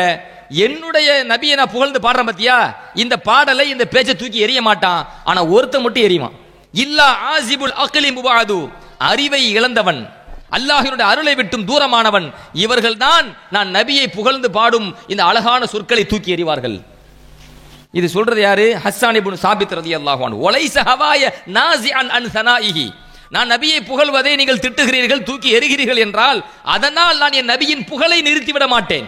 என்னுடைய நபியை நான் புகழ்ந்து பாடுறேன் பத்தியா, இந்த பாடலை இந்த பேச்சை தூக்கி எறிய மாட்டான். ஆனா ஒருத்த மட்டும் எறிவான். இல்லா ஆஸிபுல் அக்லி முபஅது, அறிவை இழந்தவன், அல்லாஹ்வினுடைய அருளை விட்டும் தூரமானவன், இவர்கள் தான் நான் நபியை புகழ்ந்து பாடும் இந்த அழகான சொற்களை தூக்கி எறிவார்கள். இது சொல்றது யாரு? ஹஸ்ஸான் இப்னு சாபித் ரலியல்லாஹு அன்ஹு. வலைஸ ஹவாய நாஸிஅன் அன் ஸனாஇஹி, நான் நபியை புகழ்வதை நீங்கள் திட்டுகிறீர்கள், தூக்கி எறிகிறீர்கள் என்றால் அதனால் நான் என் நபியின் புகழை நிறுத்திவிட மாட்டேன்.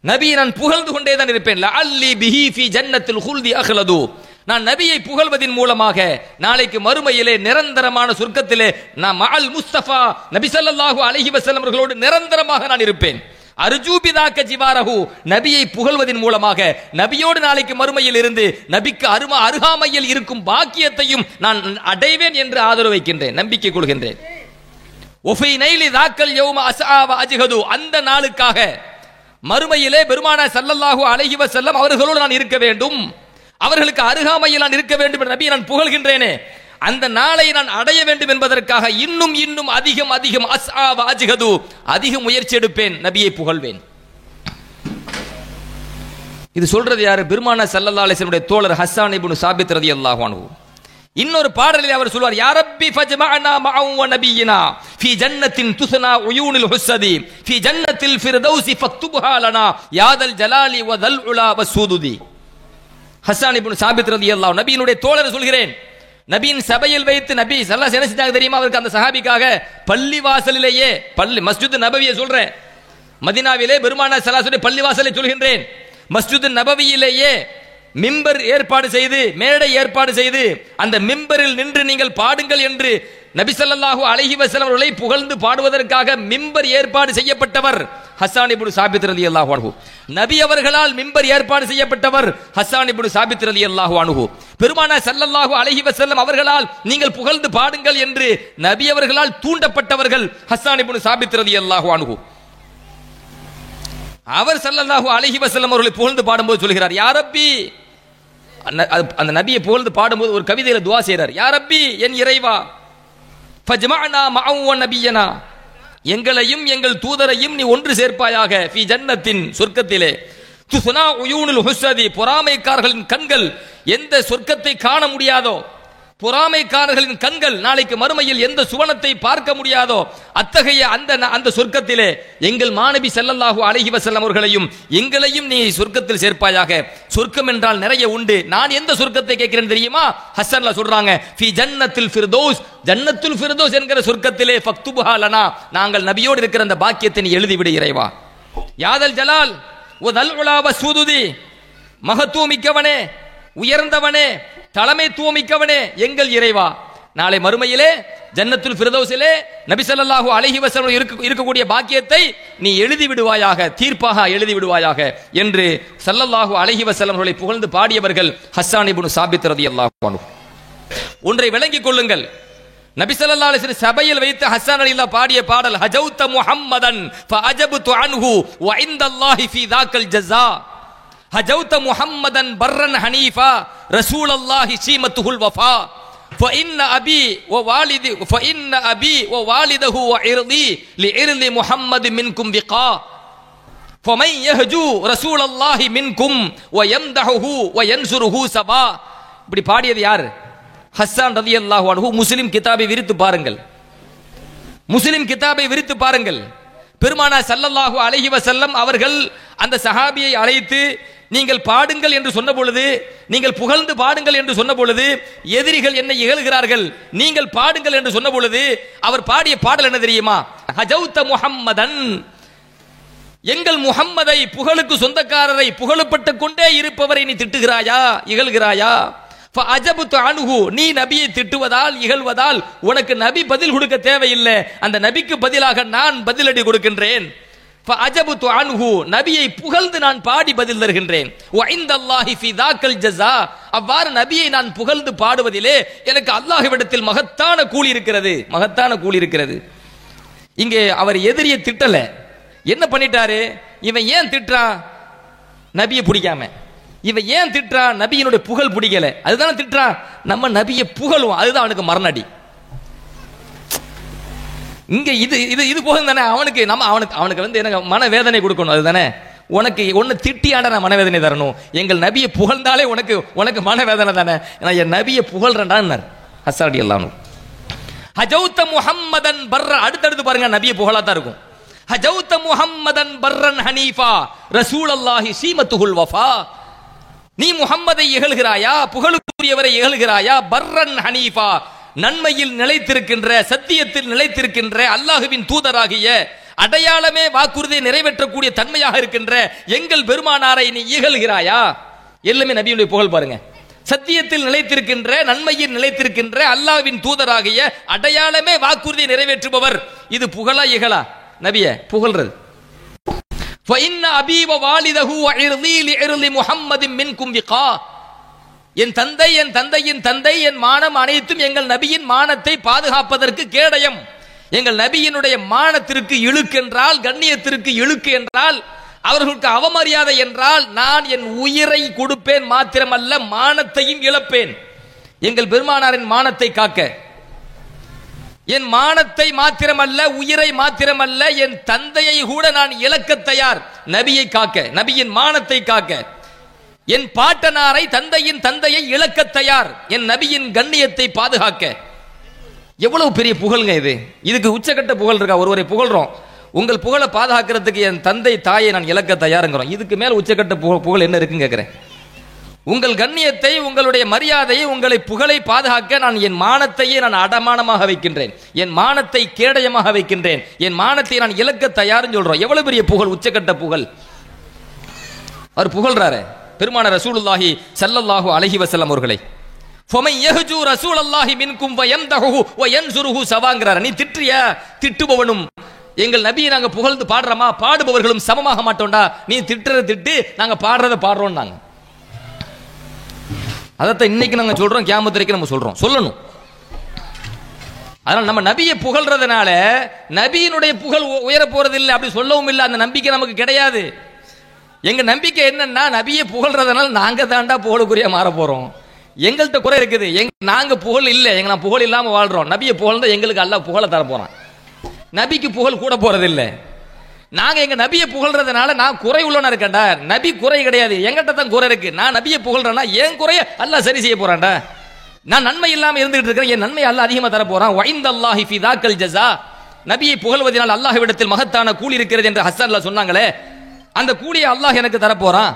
நபியை நான் புகழ்ந்து கொண்டே தான் இருப்பேன். லஅல்லி பிஹி ஃபீ ஜன்னத்தில் குல்தி அக்லது, நான் நபியை புகழ்வதின் மூலமாக நாளைக்கு மறுமையிலே நிரந்தரமான சொர்க்கத்திலே நான் மஅல் முஸ்தஃபா நபி ஸல்லல்லாஹு அலைஹி வஸல்லம் அவர்களோடு நிரந்தரமாக நான் இருப்பேன். அர்ஜூபிதாக்க ஜிவாரஹு, நபியை புகழ்வதின் மூலமாக நபியோடு நாளைக்கு மறுமையில் இருந்து நபிக்கு அருகாமையில் இருக்கும் பாக்கியத்தையும் நான் அடைவேன் என்று ஆதரவு வைக்கின்றேன், நம்பிக்கை கொள்கின்றேன். ஒஃபி நைலி தாக்கல் யௌம அஸ்ஆ வ அஜ்ஹது, அந்த நாளுக்காக மறுமையிலே பெருமானார் ஸல்லல்லாஹு அலைஹி வஸல்லம் அவர்களோடு நான் இருக்க வேண்டும், அவர்களுக்கு அருகாமையில் நான் இருக்க வேண்டும் என்று நபியை நான் புகழ்கின்றேனே, அந்த நாளை நான் அடைய வேண்டும் என்பதற்காக இன்னும் அதிகம் அஸ்ஆ வ அஜ்ஹது, அதிக முயற்சி எடுப்பேன், நபியை புகழ்வேன். இது சொல்றது யாரு? பெருமானார் ஸல்லல்லாஹு அலைஹி வஸல்லம் தோழர் ஹஸ்ஸான் இப்னு சாபித் ரலியல்லாஹு அன்ஹு. இன்னொரு பாடலில் அவர் சொல்வார், யா ரப்பி ஃபஜ்மஅனா மஅஹு வ நபியினா ஃபீ ஜன்னத்தின் துஸ்னா உயூனில் ஹுஸ்ஸதி ஃபீ ஜன்னத்தில் ஃபிர்தௌஸி ஃபக்துபஹா லனா யாதல் ஜலாலி வ தல் உலா வ சூதுதி. ஹஸ்ஸான் இப்னு சாபித் ரலியல்லாஹு அன்ஹு, நபியினுடைய தோழர் சொல்கிறேன், நபியின் சபையில் வைத்து நபி ஸல்லல்லாஹு அலைஹி வஸல்லம் தெரியுமா அவருக்கு, அந்த சஹாபிக்காக பள்ளி வாசலிலேயே, மஸ்ஜித் நபவியை சொல்றேன், மதீனாவிலே பெருமானார் ஸல்லல்லாஹு அலைஹி வஸல்லம் பள்ளி வாசலை சொல்கின்றேன், மஸ்ஜித் நபவியிலேயே மிம்பர் ஏற்பாடு செய்து, மேடை ஏற்பாடு செய்து அந்த மிம்பரில் நின்று நீங்கள் பாடுங்கள் என்று நபி ஸல்லல்லாஹு அலைஹி வஸல்லம் அவர்களை புகழ்ந்து பாடுவதற்காக மிம்பர் ஏற்பாடு செய்யப்பட்டவர் ஹஸ்ஸான் இப்னு சாபித் ரலியல்லாஹு அன்ஹு. நபி அவர்களால் மிம்பர் ஏற்பாடு செய்யப்பட்டவர் ஹஸ்ஸான் இப்னு சாபித் ரலியல்லாஹு அன்ஹு. பெருமானார் ஸல்லல்லாஹு அலைஹி வஸல்லம் அவர்களால் நீங்கள் புகழ்ந்து பாடுங்கள் என்று நபி அவர்களால் தூண்டப்பட்டவர்கள் ஹஸ்ஸான் இப்னு சாபித் ரலியல்லாஹு அன்ஹு. அவர் ஸல்லல்லாஹு அலைஹி வஸல்லம் அவர்களை புகழ்ந்து பாடும்போது சொல்கிறார், யா ரப்பி, அந்த நபியை புகழ்ந்து பாடும்போது ஒரு கவிதையில துஆ செய்றார், யா ரப்பி, என் இறைவா, ஃபஜ்மஅனா மஅஹு வ நபியனா, எங்களையும் எங்கள் தூதரையும் நீ ஒன்று சேர்ப்பாயாக, ஃபீ ஜன்னத்தின், சொர்க்கத்திலே, துஸ்னா உயூனுல் ஹுஸ்ஸதி, பொறாமைக்காரர்களின் கண்கள் எந்த சொர்க்கத்தை காண முடியாதோ, பொறாமைக்காரர்களின் கண்கள் நாளைக்கு மறுமையில் எந்த சுவனத்தை பார்க்க முடியாதோ அத்தகைய அந்த சொர்க்கத்திலே எங்கள் மாநபி ஸல்லல்லாஹு அலைஹி வஸல்லம் அவர்களையும் எங்களையும் நீ சொர்க்கத்தில் சேர்ப்பாயாக. சொர்க்கம் என்றால் நிறைய உண்டு, நான் எந்த சொர்க்கத்தை கேட்கிறேன் தெரியுமா? ஹஸ்ஸன்ல சொல்றாங்க, ஃபீ ஜன்னத்தில் ஃபிர்தௌஸ், ஜன்னத்துல் ஃபிர்தௌஸ் என்கிற சொர்க்கத்திலே ஃபக்துபஹா லனா, நாங்கள் நபியோடு இருக்கிற அந்த பாக்கியத்தை நீ எழுதிவிடு இறைவா. யாதல் ஜலால் வ தல் உலா வ சூதுதி, மகத்துவமிக்கவனே, உயர்ந்தவனே, தலைமைத்துவமிக்கவனே, எங்கள் இறைவா, நாளை மறுமையிலே ஜன்னத்துல் ஃபிர்தௌஸிலே நபி ஸல்லல்லாஹு அலைஹி வஸல்லம் இருக்கக்கூடிய பாக்கியத்தை நீ எழுதி விடுவாயாக, தீர்ப்பாக எழுதி விடுவாயாக என்று ஸல்லல்லாஹு அலைஹி வஸல்லம் அவர்களை புகழ்ந்து பாடியவர்கள் ஹஸ்ஸான் இப்னு சாபித் ரலியல்லாஹு அன்ஹு. ஒன்றை விளங்கிக் கொள்ளுங்கள், நபி ஸல்லல்லாஹு அலைஹி வஸல்லம் சபையில் வைத்து ஹஸ்ஸான் ரலியல்லாஹு பாடிய பாடல், ஹஜௌத முஹம்மதன் ஃபஅஜப்து அன்ஹு வ இன்தல்லாஹி ஃபீ தாக்கல் ஜஸா, ஹஜௌத முஹம்மதன் பர்ரன் ஹனீஃபா ரசூலல்லாஹி ஷீமத்துல் வஃபா, فإن أبي ووالده وعرضي لعرض محمد منكم بقاء فمن يهجو رسول الله منكم ويمدحه وينصره سبا. இப்படி பாடியது யார்? ஹஸ்ஸான் ரலியல்லாஹு அன்ஹு. முஸ்லிம் கிதாபை விரித்து பாருங்கள், முஸ்லிம் கிதாபை விரித்து பாருங்கள். பெருமானார் ஸல்லல்லாஹு அலைஹி வஸல்லம் அவர்கள் அந்த சஹாபியை அழைத்து, நீங்கள் பாடுங்கள் என்று சொன்ன பொழுது, நீங்கள் புகழ்ந்து பாடுங்கள் என்று சொன்ன பொழுது எதிரிகள் என்னை இகழ்கிறார்கள். நீங்கள் பாடுங்கள் என்று சொன்ன பொழுது அவர் பாடிய பாடல் என்ன தெரியுமா? ஹஜௌத முஹம்மதன், எங்கள் முஹம்மதை, புகழுக்கு சொந்தக்காரரை, புகழப்பட்டுக் கொண்டே இருப்பவரை நீ திட்டுகிறாயா, இகழ்கிறாயா? ஃபஅஜபுது அன்ஹு, நீ நபியை திட்டுவதால் இகழ்வதால் உனக்கு நபி பதில் கொடுக்க தேவையில்லை, அந்த நபிக்கு பதிலாக நான் பதிலடி கொடுக்கின்றேன். ஃபஅஜபுது அன்ஹு, நபியை புகழ்ந்து நான் பாடி பதில் தருகின்றேன். வஇந்தல்லாஹி ஃபீ தாக்கல் ஜஸா, அவ்வாறு நபியை நான் புகழ்ந்து பாடுவதிலே எனக்கு அல்லாஹ்விடத்தில் மகத்தான கூலி இருக்கிறது, மகத்தான கூலி இருக்கிறது. இங்கே அவர் எதிரியை திட்டல, என்ன பண்ணிட்டாரு? இவன் ஏன் திட்டுறான்? நபியை பிடிக்காம. இவன் ஏன் திட்டுறான்? நபியினுடைய புகழ் பிடிக்கல, அதுதானே திட்டுறான். நம்ம நபியை புகழுவோம், அதுதான் அவனுக்கு மரணடி. இங்க இது இது இது போகும் தானே அவனுக்கு. நம்ம அவனுக்கு வந்து எனக்கு மனவேதனை கொடுக்கணும், அதுதானே. உனக்கு ஒன்னு திட்டியாட நான் மனவேதனை தரணும். எங்கள் நபியை புகழ்ந்தாலே உனக்கு மனவேதனை தானே. நான் என் நபியை புகழ்றேன்டான்னார் ஹஸ்ஸன் ரலியல்லாஹு அன்ஹு. ஹஜௌத முஹம்மதன் பர்ர, அடுத்தடுத்து பாருங்க நபியை புகழா தான் இருக்கும். ஹஜௌத முஹம்மதன் பர்ரன் ஹனீஃபா ரசூலல்லாஹி சீமத்துல் வஃபா, நீ முஹம்மதை இகழ்கிறாயா, புகழுக்குரியவரை இகழ்கிறாயா? பர்ரன் ஹனீஃபா, நன்மையில் நிலைத்திருக்கின்ற, சத்தியத்தில் நிலைத்திருக்கின்ற அல்லாஹுவின் தூதராகிய, அடையாளமே வாக்குறுதியை நிறைவேற்றக்கூடிய தன்மையாக இருக்கின்ற எங்கள் பெருமானாரை நீ இகழ்கிறாயா? எல்லாமே நபியுடைய புகழ் பாருங்க. சத்தியத்தில் நிலைத்திருக்கின்ற, நன்மையில் நிலைத்திருக்கின்ற அல்லாஹ்வின் தூதராகிய, அடையாளமே வாக்குறுதியை நிறைவேற்றுபவர். இது புகழா இகழா? நபிய புகழ்றது. فإن أبي ووالده وعرضي لعرض محمد منكم وقا, என் தந்தை, என் தந்தையின் தந்தை, என் மானம் அனைத்தும் எங்கள் நபியின் மானத்தை பாதுகாப்பதற்கு கேடயம். எங்கள் நபியினுடைய மானத்திற்கு இழுக்கு என்றால், கண்ணியத்திற்கு இழுக்கு என்றால், அவர்களுக்கு அவமரியாதை என்றால் நான் என் உயிரை கொடுப்பேன், மாத்திரமல்ல மானத்தையும் இழப்பேன். எங்கள் பெருமானாரின் மானத்தை காக்க, என் மானத்தை மாத்திரமல்ல, உயிரை மாத்திரமல்ல, என் தந்தையை கூட நான் இழக்க தயார், நபியை காக்க, நபியின் மானத்தை காக்க. என் பாட்டனாரை, தந்தையின் தந்தையை இழக்க தயார், என் நபியின் கண்ணியத்தை பாதுகாக்க. எவ்வளவு பெரிய புகழ்ங்க இது. இதுக்கு உச்சகட்ட புகழ் இருக்கா? ஒருவரை புகழ்றோம், உங்கள் புகழை பாதுகாக்கிறதுக்கு என் தந்தை தாயை நான் இழக்க தயாருங்கிறோம். இதுக்கு மேல உச்சகட்ட புகழ் என்ன இருக்குன்னு கேட்கிறேன். உங்கள் கண்ணியத்தை, உங்களுடைய மரியாதையை, உங்களை புகழை பாதுகாக்க நான் என் மானத்தையே நான் அடமானமாக வைக்கின்றேன், என் மானத்தை கேடயமாக வைக்கின்றேன், என் மானத்தை நான் இழக்க தயார்னு சொல்றோம். எவ்வளவு பெரிய புகழ், உச்சகட்ட புகழ். அவர் புகழ்றாரு பெருமானார் ரசூலுல்லாஹி ஸல்லல்லாஹு அலைஹி வஸல்லம் அவர்களை. ஃபமன் யஹ்ஜு ரசூலல்லாஹி மின்கும் வயம்தஹு வயன்சுருஹு சவாங்கறார். நீ திட்டுறியா? திட்டுபவனும் எங்கள் நபியை நாங்க புகழ்ந்து பாடுறோமா, பாடுபவர்களும் சமமாக மாட்டோம்டா. நீ திட்டுறத திட்டு, நாங்க பாடுறத பாடுறோம். நாங்க அதைத்தான் இன்னைக்கு நாங்க சொல்றோம், கியாமத் வரைக்கும் நம்ம சொல்றோம், சொல்லணும். அதனால நம்ம நபியை புகழ்றதுனால நபியினுடைய புகழ் உயர போறது இல்லை, அப்படி சொல்லவும் இல்லை. அந்த நம்பிக்கை நமக்கு கிடையாது. எங்க நம்பிக்கை என்னன்னா, நபியை புகழ்றதுனால நாங்க தாண்டா புகழுக்குரிய மாற போறோம். எங்கள்கிட்ட குறை இருக்குது, நாங்க புகழ் இல்லை, நான் புகழ் இல்லாம வாழ்றோம். நபியை புகழ்ந்தா எங்களுக்கு அல்லாஹ் புகழ தர போறான். நபிக்கு புகழ் கூட போறது இல்லை. நாங்க எங்க நபியை புகழ்றதுனால நான் குறை உள்ளவனா இருக்கேன்டா. நபி குறை கிடையாது, எங்கிட்ட தான் குறை இருக்கு. நான் நபியை புகழ்றேன்னா என் குறைய அல்லாஹ் சரி செய்ய போறான்டா. நான் நன்மை இல்லாம இருந்துகிட்டு இருக்கிறேன், என் நன்மை அல்லாஹ் அதிகமா தர போறான். வஇந்தல்லாஹி ஃபீ தாக்கல் ஜஸா, நபியை புகழ்வதனால் அல்லாஹ்விடத்தில் மகத்தான கூலி இருக்கிறது என்று ஹஸ்ஸன்ல சொன்னாங்களே, அந்த கூலியை அல்லாஹ் எனக்கு தர போறான்.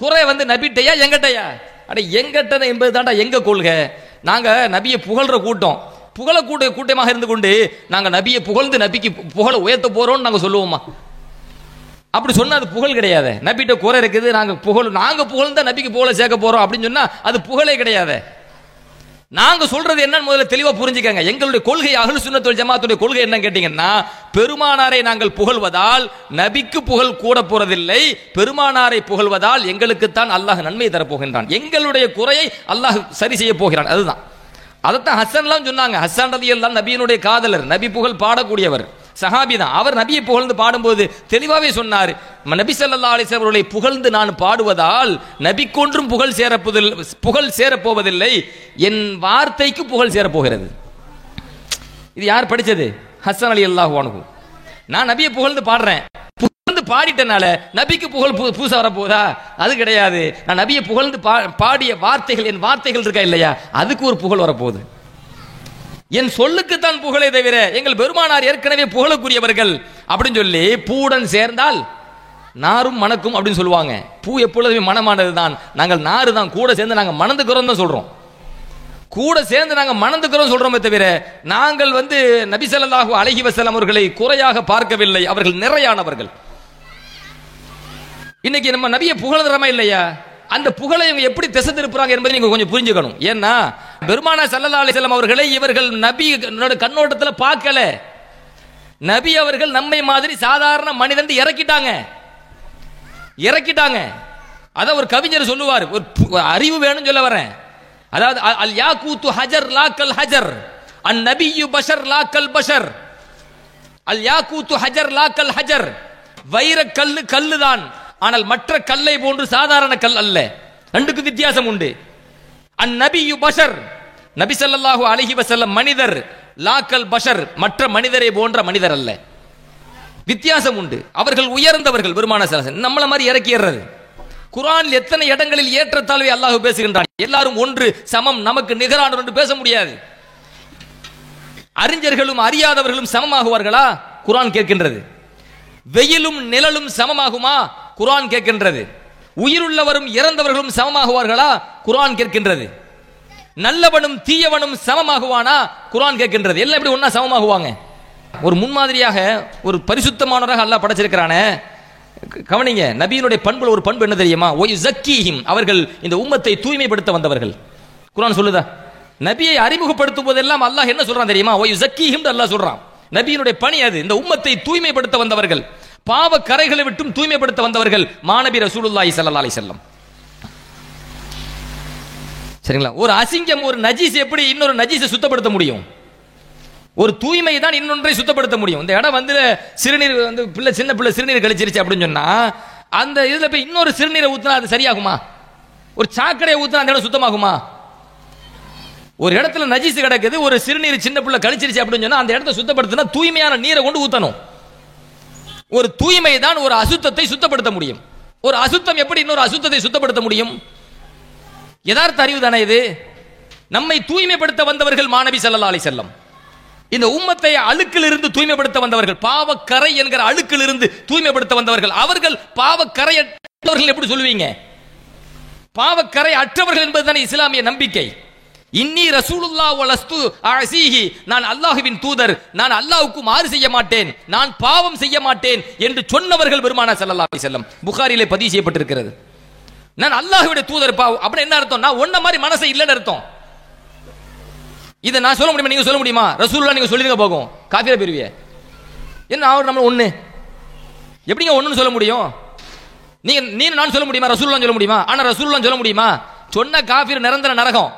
குறை வந்து நபிட்டையா எங்கிட்டயா? அட எங்கிட்ட என்பது தாண்டா எங்க கொள்கை. நாங்க நபியை புகழ்ற கூட்டம், புகழக்கூடிய கூட்டமாக இருந்து கொண்டு நாங்க நபியை புகழ்ந்து நபிக்கு புகழ உயர்த்த போறோம்னு நாங்க சொல்லுவோமா? அப்படி சொன்னா அது புகழ் கிடையாது. நபிட்ட குறை இருக்குது, நாங்க புகழ்ந்தா நபிக்கு புகழ சேர்க்க போறோம் அப்படின்னு சொன்னா அது புகழே கிடையாது. நாங்க சொல்றது என்னன்னு முதல்ல தெளிவா புரிஞ்சுக்கங்க. எங்களுடைய கொள்கை, அஹ்லுஸ் சுன்னத் வல் ஜமாஅத்துடைய கொள்கை என்னன்னு கேட்டீங்கன்னா, பெருமானாரை நாங்கள் புகழ்வதால் நபிக்கு புகழ் கூட போறதில்லை, பெருமானாரை புகழ்வதால் எங்களுக்குத்தான் அல்லாஹ் நன்மை தரப்போகின்றான், எங்களுடைய குறையை அல்லாஹ் சரி செய்ய போகிறான். அதுதான். அதைத்தான் ஹஸ்ஸன்லாம் சொன்னாங்க. ஹஸ்ஸன் ரலியல்லாஹு நபியினுடைய காதலர், நபி புகழ் பாடக்கூடியவர், சஹாபி தான். அவர் நபியை புகழ்ந்து பாடும்போது தெளிவாவே சொன்னார், நபி ஸல்லல்லாஹு அலைஹி வஸல்லம் அவர்களை புகழ்ந்து நான் பாடுவதால் நபிக்கொன்றும் புகழ் சேரப்போவதில்லை, என் வார்த்தைக்கு புகழ் சேரப்போகிறது. இது யார் படிச்சது? ஹஸ்ஸன் ரலியல்லாஹு அன்ஹு. நான் நபியை புகழ்ந்து பாடுறேன், புகழ்ந்து பாடிட்டனால நபிக்கு புகழ் பூசா வரப்போதா? அது கிடையாது. நான் நபியை புகழ்ந்து பாடிய வார்த்தைகள், என் வார்த்தைகள் இருக்கா இல்லையா, அதுக்கு ஒரு புகழ் வரப்போகுது. என் சொல்லுக்குத்தான் புகழை தவிர எங்கள் பெருமானார் ஏற்கனவே புகழுக்குரியவர்கள் அப்படின்னு சொல்லி பூடன் சேர்ந்தால் நாரும் மணக்கும் அப்படின்னு சொல்லுவாங்க. பூ எப்பொழுதுமே மனமானது தான். நாங்கள் நாறு தான், கூட சேர்ந்து நாங்கள் மணந்துக்கிறோம் தான் சொல்றோம். கூட சேர்ந்து நாங்கள் மணந்துக்கிறோம் சொல்றோமே தவிர நாங்கள் நபி ஸல்லல்லாஹு அலைஹி வஸல்லம் அவர்களை குறையாக பார்க்கவில்லை. அவர்கள் நிறையானவர்கள். இன்னைக்கு நம்ம நபியை புகழ்றமா இல்லையா? அந்த புகழை இவங்க எப்படி திசை திருப்புறாங்க என்பதை நீங்க கொஞ்சம் புரிஞ்சுக்கணும். ஏன்னா பெருமானா ஸல்லல்லாஹு அலைஹி வஸல்லம் அவர்களை இவர்கள் நபி கண்ணோட்டத்தில் பார்க்கல. நபி அவர்கள் நம்மை மாதிரி சாதாரண மனிதன் இறக்கிட்டாங்க. அத ஒரு கவிஞர் சொல்லுவார், ஒரு அறிவு வேணும் சொல்ல வரேன். அதாவது அல் யாக்கூத்து ஹஜர் லாக்கல் ஹஜர், அன் நபியு பஷர் லாக்கல் பஷர். அல் யாக்கூத்து ஹஜர் லாக்கல் ஹஜர், வைர கல்லு கல்லுதான், ஆனால் மற்ற கல்லை போன்று சாதாரண கல் அல்ல. ரெண்டுக்கு வித்தியாசம் உண்டு. அன் நபியு பஷர், நபி ஸல்லல்லாஹு அலைஹி வஸல்லம் மனிதர், லாக்கல் பஷர் மற்ற மனிதரை போன்ற மனிதர் அல்ல. வித்தியாசம் உண்டு. அவர்கள் உயர்ந்தவர்கள். பெருமானார் ஸல்லல்லாஹு அலைஹி வஸல்லம் நம்மள மாதிரி இறக்கியறது. குர்ஆனில் எத்தனை இடங்களில் ஏற்றத்தாழ்வை அல்லாஹ் பேசுகின்றான். எல்லாரும் ஒன்று சமம், நமக்கு நிகரானவர் என்று பேச முடியாது. அறிஞர்களும் அறியாதவர்களும் சமமாகுவார்களா? குர்ஆன் கேட்கின்றது. வெயிலும் நிழலும் சமமாகுமா? குர்ஆன் கேட்கின்றது. உயிருள்ளவரும் இறந்தவர்களும் சமமாகுவார்களா? குர்ஆன் கேட்கின்றது. நல்லவனும் தீயவனும் சமமாகுவானா? குர்ஆன் கேட்கின்றது. எல்லாம் எப்படி ஒன்னா சமமாகுவாங்க? ஒரு முன்மாதிரியாக ஒரு பரிசுத்தமானவராக அல்லாஹ் படைச்சிருக்கிறானே. கவனிங்க, நபியினுடைய பண்புல ஒரு பண்பு என்ன தெரியுமா? ஒயுஸக்கீஹிம், அவர்கள் இந்த உம்மத்தை தூய்மைப்படுத்த வந்தவர்கள். குர்ஆன் சொல்லுதா? நபியை அறிமுகப்படுத்தும் போதெல்லாம் அல்லாஹ் என்ன சொல்றான் தெரியுமா? ஒயுஸக்கீஹிம் அல்லாஹ் சொல்றான். நபியினுடைய பணி அது. இந்த உம்மத்தை தூய்மைப்படுத்த வந்தவர்கள், பாவ கரைகளை விட்டும் தூய்மைப்படுத்த வந்தவர்கள் மாநபி ரசூலுல்லாஹி ஸல்லல்லாஹு அலைஹி வஸல்லம். சரிங்களா? ஒரு அசிங்கம், ஒரு நஜீஸ் எப்படி இன்னொரு நஜீஸை சுத்தப்படுத்த முடியும்? ஒரு தூய்மை தான் இன்னொன்றை சுத்தப்படுத்த முடியும். இந்த இடம் சிறுநீர் சின்ன பிள்ளை சிறுநீர் கழிச்சிருச்சு அப்படின்னு சொன்னா அந்த இதுல போய் இன்னொரு சிறுநீரை ஊத்தினா அது சரியாகுமா? ஒரு சாக்கடையை ஊத்தினா அந்த இடம் சுத்தமாகுமா? ஒரு இடத்துல நஜீஸ் கிடக்குது, ஒரு சிறுநீர் சின்ன பிள்ளை கழிச்சிருச்சு அப்படின்னு சொன்னா அந்த இடத்தை சுத்தப்படுத்தினா தூய்மையான நீரை கொண்டு ஊத்தணும். ஒரு தூய்மை தான் ஒரு அசுத்தத்தை சுத்தப்படுத்த முடியும். ஒரு அசுத்தம் எப்படி இன்னொரு அசுத்தத்தை சுத்தப்படுத்த முடியும்? யதார்த்த அறிவு தானே இது. நம்மை தூய்மைப்படுத்த வந்தவர்கள் மாநபி ஸல்லல்லாஹு அலைஹி வஸல்லம். இந்த உம்மத்தை அழுக்கில் இருந்து தூய்மைப்படுத்த வந்தவர்கள், பாவக்கரை என்கிற அழுக்கில் இருந்து தூய்மைப்படுத்த வந்தவர்கள். அவர்கள் பாவக்கரை அற்றவர்கள் எப்படி சொல்லுவீங்க? பாவக்கரை அற்றவர்கள் என்பதுதான் இஸ்லாமிய நம்பிக்கை. இன்னி ரசூலுல்லாஹ் வலஸ்து அஸீஹி, நான் அல்லாஹ்வின் தூதர், நான் அல்லாஹ்வுக்கு மாறு செய்ய மாட்டேன், நான் பாவம் செய்ய மாட்டேன் என்று சொன்னவர்கள் பெருமானார் ஸல்லல்லாஹு அலைஹி வஸல்லம். புகாரிலே பதிவு செய்யப்பட்டிருக்கிறது. நான் அல்லாஹ்வுடைய தூதர். அப்படி என்ன அர்த்தம்? நான் ஒன்ன மாதிரி மனசை இல்லைன்னு அர்த்தம். இதை நான் சொல்ல முடியுமா? நீங்க சொல்ல முடியுமா? ரசூலுல்லாஹ் நீங்க சொல்லிருங்க போகும், காஃபிரா பெறுவிய. என்ன அவர் நம்ம ஒண்ணு எப்படிங்க ஒண்ணுன்னு சொல்ல முடியும்? நீ நான் சொல்ல முடியுமா? ரசூலுல்லாஹ் சொல்ல முடியுமா? ஆனா ரசூலுல்லாஹ் சொல்ல முடியுமா? சொன்ன காஃபிர் நிரந்தர நரகம்.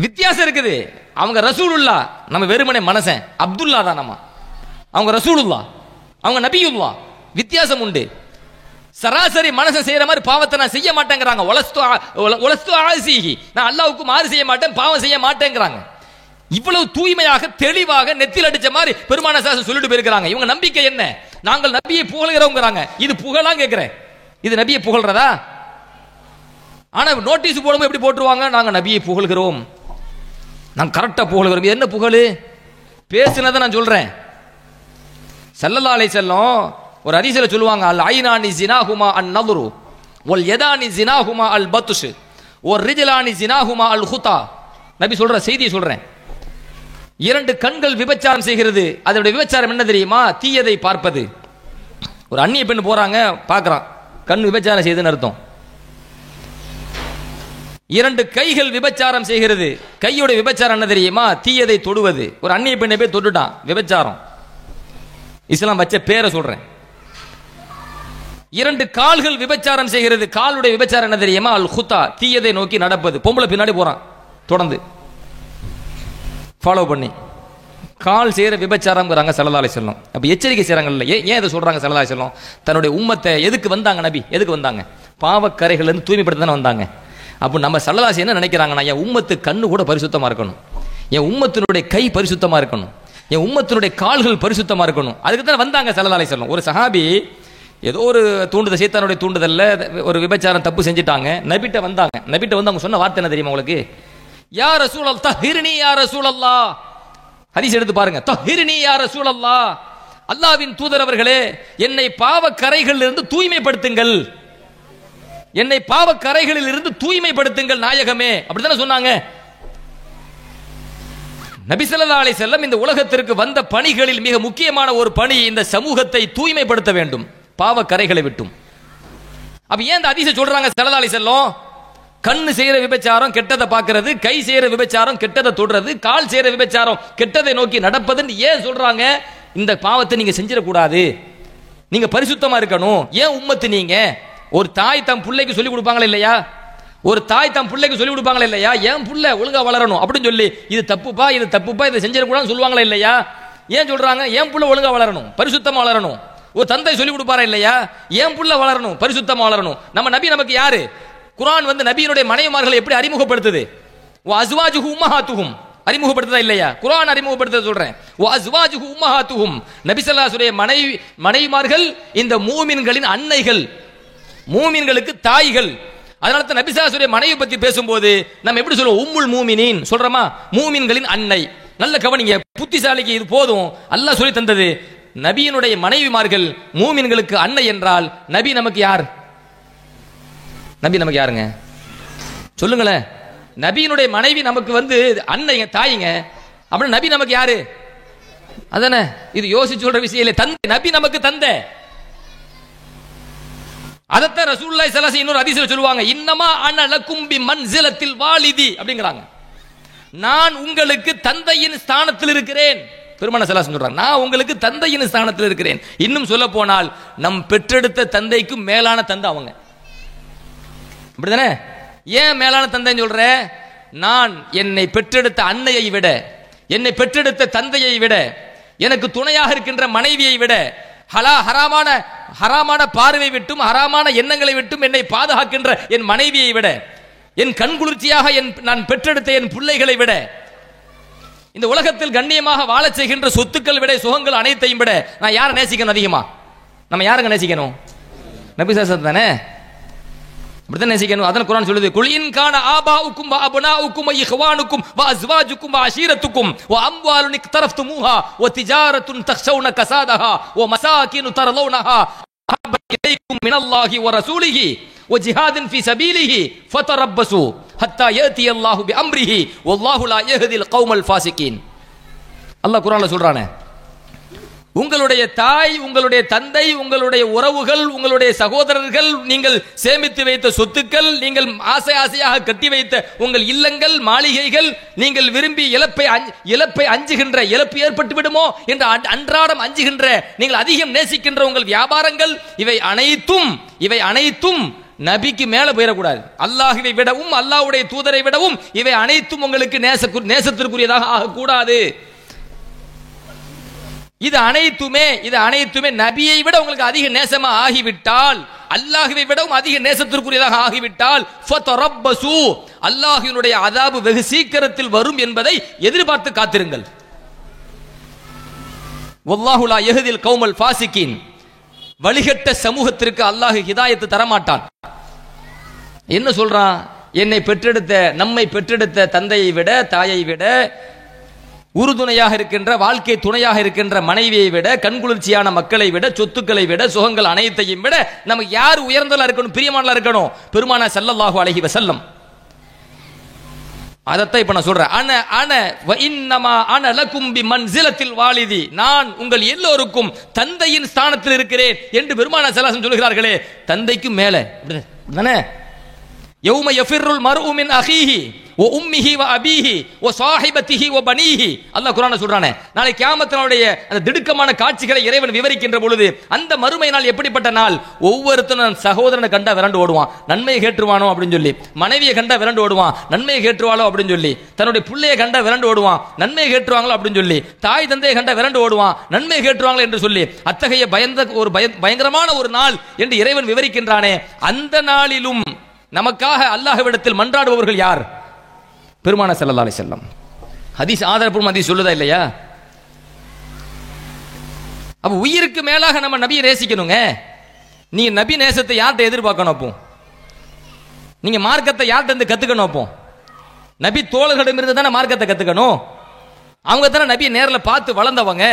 வித்தியாசம் இருக்குது. அவங்க ரசூலுல்லாஹ், நம்ம வெறுமனே மனசன் அப்துல்லா தான். நம்ம அவங்க ரசூலுல்லாஹ், அவங்க நபியுல்லாஹ். வித்தியாசம் உண்டு. சராசரி மனசை செய்யற மாதிரி பாவத்தை நான் செய்ய மாட்டேங்கிறாங்க. ஒலஸ்து ஆஸீஹி, நான் அல்லாஹ்வுக்கு மாறு செய்ய மாட்டேன், பாவம் செய்ய மாட்டேங்கிறாங்க. இவ்வளவு தூய்மையாக தெளிவாக நெத்தியில் அடிச்ச மாதிரி பெருமானார் ஸல்லல்லாஹு சொல்லிட்டு போயிருக்கிறாங்க. இவங்க நம்பிக்கை என்ன? நாங்கள் நபியை புகழ்கிறோங்கிறாங்க. இது புகழா கேட்கிறேன்? இது நபியை புகழ்றதா? ஆனா நோட்டீஸ் போடும்போது எப்படி போட்டுருவாங்க? நாங்க நபியை புகழ்கிறோம், நாங்க கரெக்டா புகழ்கிறோம். என்ன புகழ்? பேசுனதை நான் சொல்றேன். ஸல்லல்லாஹு அலைஹி வஸல்லம் ஒரு ஹதீஸ்ல சொல்லுவாங்க, அல் ஐனானி ஜினாஹுமா அன் நதுரு வல் யதானி ஜினாஹுமா அல் பத்ஷ் வல் ரிஜலானி ஜினாஹுமா அல் குதா. நபி சொல்ற செய்தியை சொல்றேன். இரண்டு கண்கள் விபச்சாரம் செய்கிறது. அதோட விபச்சாரம் என்ன தெரியுமா? தீயதை பார்ப்பது. ஒரு அந்நிய பெண் போறாங்க, பார்க்கறான், கண் விபச்சாரம் செய்யுதுன்னு அர்த்தம். இரண்டு கைகள் விபச்சாரம் செய்கிறது. கையோட விபச்சாரம் என்ன தெரியுமா? தீயதை தொடுவது. ஒரு அந்நிய பெண்ணை போய் தொட்டுட்டான், விபச்சாரம். இஸ்லாம் வச்ச பேரை சொல்றேன். இரண்டு கால்கள் விபச்சாரம் செய்கிறது. காலுடைய விபச்சாரம் என்ன தெரியுமா? அல் குதா, தீயதை நோக்கி நடப்பது. பொம்பளை பின்னாடி போறான் தொடர்ந்து ஃபாலோ பண்ணி. கால் செய்யற விபச்சாரம் ஸல்லல்லாஹு அலைஹி வஸல்லம். அப்ப எச்சரிக்கை செய்றாங்கல்ல. ஏன் இதை சொல்றாங்க ஸல்லல்லாஹு அலைஹி வஸல்லம்? தன்னுடைய உம்மத்தை எதுக்கு வந்தாங்க? நபி எதுக்கு வந்தாங்க? பாவக்கரைகள் இருந்து தூய்மைப்படுத்த தானே வந்தாங்க. அப்போ நம்ம ஸல்லல்லாஹு அலைஹி என்ன நினைக்கிறாங்கன்னா, என் உம்மத்து கண்ணு கூட பரிசுத்தமா இருக்கணும், என் உம்மத்தினுடைய கை பரிசுத்தமா இருக்கணும், என் உம்மத்தினுடைய கால்கள் பரிசுத்தமா இருக்கணும். அதுக்கு தான் வந்தாங்க ஸல்லல்லாஹு அலைஹி வஸல்லம். ஒரு சஹாபி ஏதோ ஒரு தூண்டுதல், சைத்தானுடைய தூண்டுதல்ல ஒரு விபச்சாரம் தப்பு செஞ்சுட்டாங்க. நபிட்ட வந்தாங்க. நபிட்ட வந்து அவங்க சொன்ன வார்த்தை என்ன தெரியுமா உங்களுக்கு? யா ரசூலல்லாஹ் தஹிர்னி யா ரசூலல்லாஹ். ஹதீஸ் எடுத்து பாருங்க. தஹிர்னி யா ரசூலல்லாஹ், அல்லாஹ்வின் தூதர் அவர்களே, என்னை பாவக்கரைகளில் இருந்து தூய்மைப்படுத்துங்கள், என்னை பாவக்கரைகளில் இருந்து தூய்மைப்படுத்துங்கள் நாயகமே, அப்படித்தானே சொன்னாங்க. நபி ஸல்லல்லாஹு அலைஹி வஸல்லம் இந்த உலகத்திற்கு வந்த பணிகளில் மிக முக்கியமான ஒரு பணி இந்த சமூகத்தை தூய்மைப்படுத்த வேண்டும் பாவக்கரைகளை விட்டும். அப்ப ஏன் இந்த ஹதீஸை சொல்றாங்க ஸல்லல்லாஹு அலைஹி வஸல்லம்? கண்ணு செய்யற விபச்சாரம் கெட்டதை பார்க்கிறது, கை செய்யற விபச்சாரம் கெட்டதை தொடுறது, கால் செய்யற விபச்சாரம் கெட்டதை நோக்கி நடப்பதுன்னு ஏன் சொல்றாங்க? இந்த பாவத்தை நீங்க செஞ்சிடக்கூடாது, நீங்க பரிசுத்தமா இருக்கணும். ஏன் உம்மத்து நீங்க? ஒரு தாய் தம் பிள்ளைக்கு சொல்லி கொடுப்பாங்களா இல்லையா? ஒரு தாய் தம் பிள்ளைக்கு சொல்லி கொடுப்பாங்களா இல்லையா? ஏன் புள்ள ஒழுங்கா வளரணும் அப்படின்னு சொல்லி, இது தப்புப்பா இது தப்புப்பா இதை செஞ்சிடக்கூடாதுன்னு சொல்லுவாங்களா இல்லையா? ஏன் சொல்றாங்க? ஏன் புள்ள ஒழுங்கா வளரணும், பரிசுத்தமா வளரணும். ஒரு தந்தை சொல்லி கொடுப்பாரா இல்லையா? ஏன் புள்ள வளரணும், பரிசுத்தமா வளரணும். நம்ம நபி நமக்கு யாரு? குர்ஆன் வந்து நபியினுடைய மனைவிமார்களை எப்படி அறிமுகப்படுத்துது? வ அஸ்வாஜுஹு உம்மஹாத்துஹும் அறிமுகப்படுத்துதா இல்லையா? குர்ஆன் அறிமுகப்படுத்த சொல்றேன். வ அஸ்வாஜுஹு உம்மஹாத்துஹும் நபி ஸல்லல்லாஹு அலைஹி வஸல்லம் மனைவிமார்கள் இந்த மூமின்களின் அன்னைகள், மூமின்களுக்கு தாய்கள். அதனால தான் நபி ஸல்லல்லாஹு அலைஹி வஸல்லம் மனைவி பத்தி பேசும்போது நம்ம எப்படி சொல்லுவோம்? உம்முல் மூமினீன் சொல்றோமா? மூமின்களின் அன்னை. நல்ல கவனிங்க, புத்திசாலிக்கு இது போதும். அல்லாஹ் சொல்லி தந்தது. நபியினுடைய மனைவிமார்கள் மூமின்களுக்கு அன்னை என்றால் நபி நமக்கு யார்? நபி நமக்கு யாருங்க சொல்லுங்களேன்? நபியினுடைய மனைவி நமக்கு வந்து அன்னைங்க, தாய்ங்க. அப்படின்னா நபி நமக்கு யாரு? அதானே? இது யோசிச்சு சொல்ற விஷயம் இல்லை. தந்தை, நபி நமக்கு தந்தை. அதத்தான் ரசூலுல்லாஹி ஸல்லல்லாஹு அலைஹி வஸல்லம் இன்னொரு ஹதீஸ்ல சொல்லுவாங்க, இன்னமா அன லகும் பி மன்சிலத்தில் வாலிதி அப்படிங்கறாங்க. நான் உங்களுக்கு தந்தையின் ஸ்தானத்தில் இருக்கிறேன். பெருமானார் ஸல்லல்லாஹு அலைஹி வஸல்லம் சொல்றாங்க, நான் உங்களுக்கு தந்தையின் ஸ்தானத்தில் இருக்கிறேன். இன்னும் சொல்ல போனால் நம் பெற்றெடுத்த தந்தைக்கு மேலான தந்தை அவங்க. அப்படிதானே? ஏன் மேலான தந்தைன்னு சொல்ற? நான் என்னை பெற்றெடுத்த அன்னையை விட, என்னை பெற்றெடுத்த தந்தையை விட, எனக்கு துணையாக இருக்கின்ற மனைவியை விட, ஹராமான பார்வை விட்டும் ஹராமான எண்ணங்களை விட்டும் என்னை பாதுகாக்கின்ற என் மனைவியை விட, என் கண்குளிர்ச்சியாக நான் பெற்றெடுத்த என் பிள்ளைகளை விட, இந்த உலகத்தில் கண்ணியமாக வாழச் செய்கின்ற சொத்துக்கள் விட, சுகங்கள் அனைத்தையும் விட நான் யாரை நேசிக்கணும் அதிகமா? நம்ம யாருங்க நேசிக்கணும்? நபி ஸல்லல்லாஹு அலைஹி வஸல்லம் தானே? அப்படிதான் நேசிக்கணும். அதான் குர்ஆன் சொல்லுது, குல் இன் கான ஆபாஉக்கும் வ அப்னாஉக்கும் வ இஹ்வானுக்கும் வ அஸ்வாஜுக்கும் வ அஷீரத்துக்கும் வ அம்வாலுன் இக்தரஃப்துமூஹா வ திஜாரத்துன் தக்ஷௌன கஸாதஹா வ மசாகினு தர்லௌனஹா அஹப்ப இலைக்கும் மினல்லாஹி வ ரசூலிஹி வ ஜிஹாதின் ஃபீ ஸபீலிஹி ஃபதரப்பஸு ஹத்தா யஅதி அல்லாஹு பி அம்ரிஹி வல்லாஹு லா யஹ்தில் கௌமல் ஃபாசிகீன். அல்லாஹ் குர்ஆன்ல சொல்றானே, உங்களுடைய தாய், உங்களுடைய தந்தை, உங்களுடைய உறவுகள், உங்களுடைய சகோதரர்கள், நீங்கள் சேமித்து வைத்த சொத்துக்கள், நீங்கள் ஆசை ஆசையாக கட்டி வைத்த உங்கள் இல்லங்கள், மாளிகைகள், நீங்கள் விரும்பி இழப்பை அஞ்சுகின்ற, இழப்பு ஏற்பட்டு விடுமோ என்று அன்றாடம் அஞ்சுகின்ற, நீங்கள் அதிகம் நேசிக்கின்ற உங்கள் வியாபாரங்கள், இவை அனைத்தும் நபிக்கு மேல போயிடக்கூடாது. அல்லாஹ்வை விடவும் அல்லாஹ்வுடைய தூதரை விடவும் இவை அனைத்தும் உங்களுக்கு நேசத்திற்குரியதாக ஆகக்கூடாது. இது அனைத்துமே நபியை விட உங்களுக்கு அதிக நேசமா ஆகிவிட்டால், அல்லாஹ்வை விடவும் அதிக நேசத்திற்குரியதாக ஆகிவிட்டால் ஃபதரப்பஸு, அல்லாஹ்வினுடைய அதாபு வெகு சீக்கிரத்தில் வரும் என்பதை எதிர்பார்த்து காத்திருங்கள். வல்லாஹு லா யஹ்தில் கௌமல் ஃபாசிகீன், வழிகட்ட சமூகத்திற்கு அல்லாஹ் ஹிதாயத்து தரமாட்டான். என்ன சொல்றான்? நம்மை பெற்றெடுத்த தந்தையை விட, தாயை விட, உறுதுணையாக இருக்கின்ற, வாழ்க்கை துணையாக இருக்கின்ற மனைவியை விட, கண்குளிர்ச்சியான மக்களை விட, சொத்துக்களை விட, சுகங்கள் அனைத்தையும் விட நமக்கு யார் உயர்ந்தலா இருக்கணும், பிரியமானலா இருக்கணும்? பெருமானார் ஸல்லல்லாஹு அலைஹி வஸல்லம். அதத்தான் இப்ப நான் சொல்றேன். அன லகும் பி மன்சிலத்தில் வாலிதி, நான் உங்கள் எல்லோருக்கும் தந்தையின் ஸ்தானத்தில் இருக்கிறேன் என்று பெருமானார் ஸல்லல்லாஹு அலைஹி வஸல்லம் சொல்கிறார்களே, தந்தைக்கு மேல அப்படிதானே? யௌம யஃபிருல் மர்உ மின் அஹீஹி வ உம்மிஹி வ அபீஹி வ ஸாஹிபத்திஹி வ பனீஹி. அல்லாஹ் குர்ஆன்ல சொல்றானே, நாளை கியாமத் நாளுடைய அந்த திடுக்கமான காட்சிகளை இறைவன் விவரிக்கின்ற பொழுது, அந்த மறுமை நாள் எப்படிப்பட்ட நாள்? ஒவ்வொருத்தனும் சகோதரனை கண்டா விரண்டு ஓடுவான், நன்மையை கேட்டுருவானோ அப்படின்னு சொல்லி. மனைவியை கண்டா விரண்டு ஓடுவான், நன்மையை கேட்டுருவாளோ அப்படின்னு சொல்லி. தன்னுடைய பிள்ளையை கண்டா விரண்டு ஓடுவான், நன்மையை கேட்டுருவாங்களோ அப்படின்னு சொல்லி. தாய் தந்தையை கண்டா விரண்டு ஓடுவான், நன்மையை கேட்டுருவாங்களோ என்று சொல்லி. அத்தகைய பயங்கரமான ஒரு நாள் என்று இறைவன் விவரிக்கின்றானே, அந்த நாளிலும் நமக்காக அல்லாஹ்விடத்தில் மன்றாடுபவர்கள் யார்? பெருமானார் ஸல்லல்லாஹு அலைஹி வஸல்லம். ஹதீஸ் ஆதாரப்பூர்வ ஹதீஸ் சொல்லுதா இல்லையா? அப்ப உயிருக்கு மேலாக நம்ம நபியை நேசிக்கணுங்க. நீங்க நபி நேசத்தை யார்கிட்ட எதிர்பார்க்கணும்? அப்போ நீங்க மார்க்கத்தை யார்கிட்ட இருந்து கத்துக்கணும்? அப்போ நபி தோழர்களிடமிருந்து தானே மார்க்கத்தை கத்துக்கணும். அவங்க தானே நபியை நேரில் பார்த்து வளர்ந்தவங்க.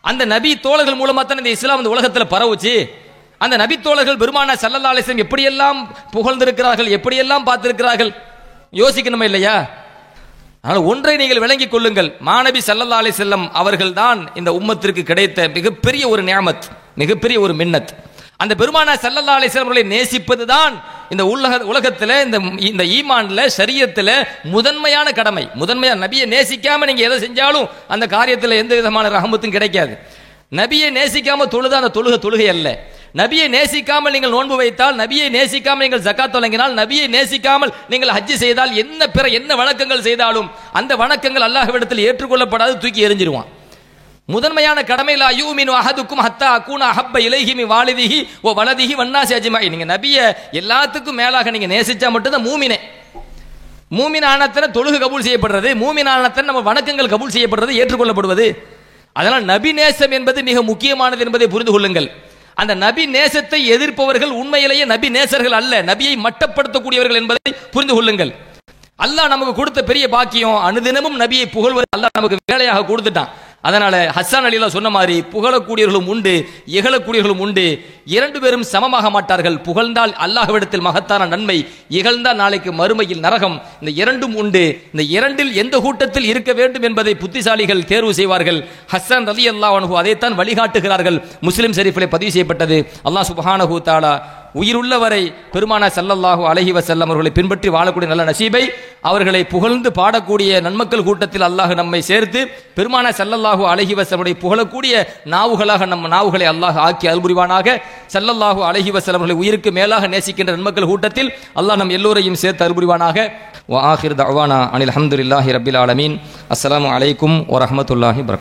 அந்த நபி தோழர்கள் மூலமா தான் இந்த இஸ்லாம் இந்த உலகத்தில் பரவுச்சு. அந்த நபி தோழர்கள் பெருமானார் ஸல்லல்லாஹு அலைஹி வஸல்லம் எப்படியெல்லாம் புகழ்ந்திருக்கிறார்கள், எப்படியெல்லாம் பார்த்திருக்கிறார்கள், யோசிக்கணுமா இல்லையா? ஆனால் ஒன்றை நீங்கள் விளங்கிக் கொள்ளுங்கள், மாநபி ஸல்லல்லாஹு அலைஹி வஸல்லம் அவர்கள் தான் இந்த உம்மத்திற்கு கிடைத்த மிகப்பெரிய ஒரு நிஅமத், மிகப்பெரிய ஒரு மின்னத். அந்த பெருமானார் ஸல்லல்லாஹு அலைஹி வஸல்லம் அவர்களை நேசிப்பது தான் இந்த உலகத்தில் இந்த ஈமான்ல ஷரியத்தில் முதன்மையான கடமை. முதன்மையான நபியை நேசிக்காம நீங்க எதை செஞ்சாலும் அந்த காரியத்தில் எந்த விதமான ரஹமத்தும் கிடைக்காது. நபியை நேசிக்காம தொழுத அந்த தொழுகை அல்ல. நபியை நேசிக்காமல் நீங்கள் நோன்பு வைத்தால், நபியை நேசிக்காமல் நீங்கள் ஜகாத் வழங்கினால், நபியை நேசிக்காமல் நீங்கள் ஹஜ் செய்தால், என்ன வணக்கங்கள் செய்தாலும் அந்த வணக்கங்கள் அல்லாஹ்விடத்தில் ஏற்றுக்கொள்ளப்படாது, தூக்கி எறிஞ்சிருவான். முதன்மையான கடமை லா யூமினு அஹதுக்கும் ஹத்தா அகூன அஹப்ப இலைஹி மின் வாலிதிஹி வ வலதிஹி வன்னாஸி அஜ்மஈன். நீங்க நபியை எல்லாத்துக்கும் மேலாக நீங்க நேசிச்சா மட்டும்தான் மூமினே. மூமின் ஆனத்தன தொழுகை கபூல் செய்யப்படுறது, மூமின் ஆனத்தன நம்ம வணக்கங்கள் கபூல் செய்யப்படுறது, ஏற்றுக்கொள்ளப்படுவது. அதனால் நபி நேசம் என்பது மிக முக்கியமானது என்பதை புரிந்து கொள்ளுங்கள். அந்த நபி நேசத்தை எதிர்ப்பவர்கள் உண்மையிலேயே நபி நேசர்கள் அல்ல, நபியை மட்டப்படுத்தக்கூடியவர்கள் என்பதை புரிந்து கொள்ளுங்கள். அல்லாஹ் நமக்கு கொடுத்த பெரிய பாக்கியம், அனுதினமும் நபியை புகழ்வது அல்லாஹ் நமக்கு வேலையாக கொடுத்துட்டான். அதனால ஹஸ்ஸான் அலிலா சொன்ன மாதிரி புகழக்கூடியவர்களும் உண்டு, இகழக்கூடியவர்களும் உண்டு. இரண்டு பேரும் சமமாக மாட்டார்கள். புகழ்ந்தால் அல்லாஹ்விடத்தில் மகத்தான நன்மை, இகழ்ந்தால் நாளைக்கு மறுமையில் நரகம். இந்த இரண்டும் உண்டு. இந்த இரண்டில் எந்த கூட்டத்தில் இருக்க வேண்டும் என்பதை புத்திசாலிகள் தேர்வு செய்வார்கள். ஹஸ்ஸான் ரலியல்லாஹு அன்ஹு அதைத்தான் வழிகாட்டுகிறார்கள். முஸ்லிம் ஷரீஃபிலே பதிவு செய்யப்பட்டது. அல்லாஹ் சுப்ஹானஹு தஆலா உயிருள்ளவரை பெருமானார் ஸல்லல்லாஹு அலைஹி வஸல்லம் அவர்களை பின்பற்றி வாழக்கூடிய நல்ல நசீபை, அவர்களை புகழ்ந்து பாடக்கூடிய நன்மக்கள் கூட்டத்தில் அல்லாஹ் நம்மை சேர்த்து பெருமானார் ஸல்லல்லாஹு அலைஹி வஸல்லம் புகழக்கூடிய நாவுகளாக நம்ம நாவுகளை அல்லாஹ் ஆக்கி அல்புரிவானாக. ஸல்லல்லாஹு அலைஹி வஸல்லம் அவர்களை உயிருக்கு மேலாக நேசிக்கின்ற நன்மக்கள் கூட்டத்தில் அல்லாஹ் நம் எல்லோரையும் சேர்த்து அல்புரிவானாக. வ ஆகிர் தஅவானா அனில் ஹம்துலில்லாஹி ரப்பில் ஆலமீன். அஸ்ஸலாமு அலைக்கும் வ ரஹ்மத்துல்லாஹி வபரகாத்துஹு.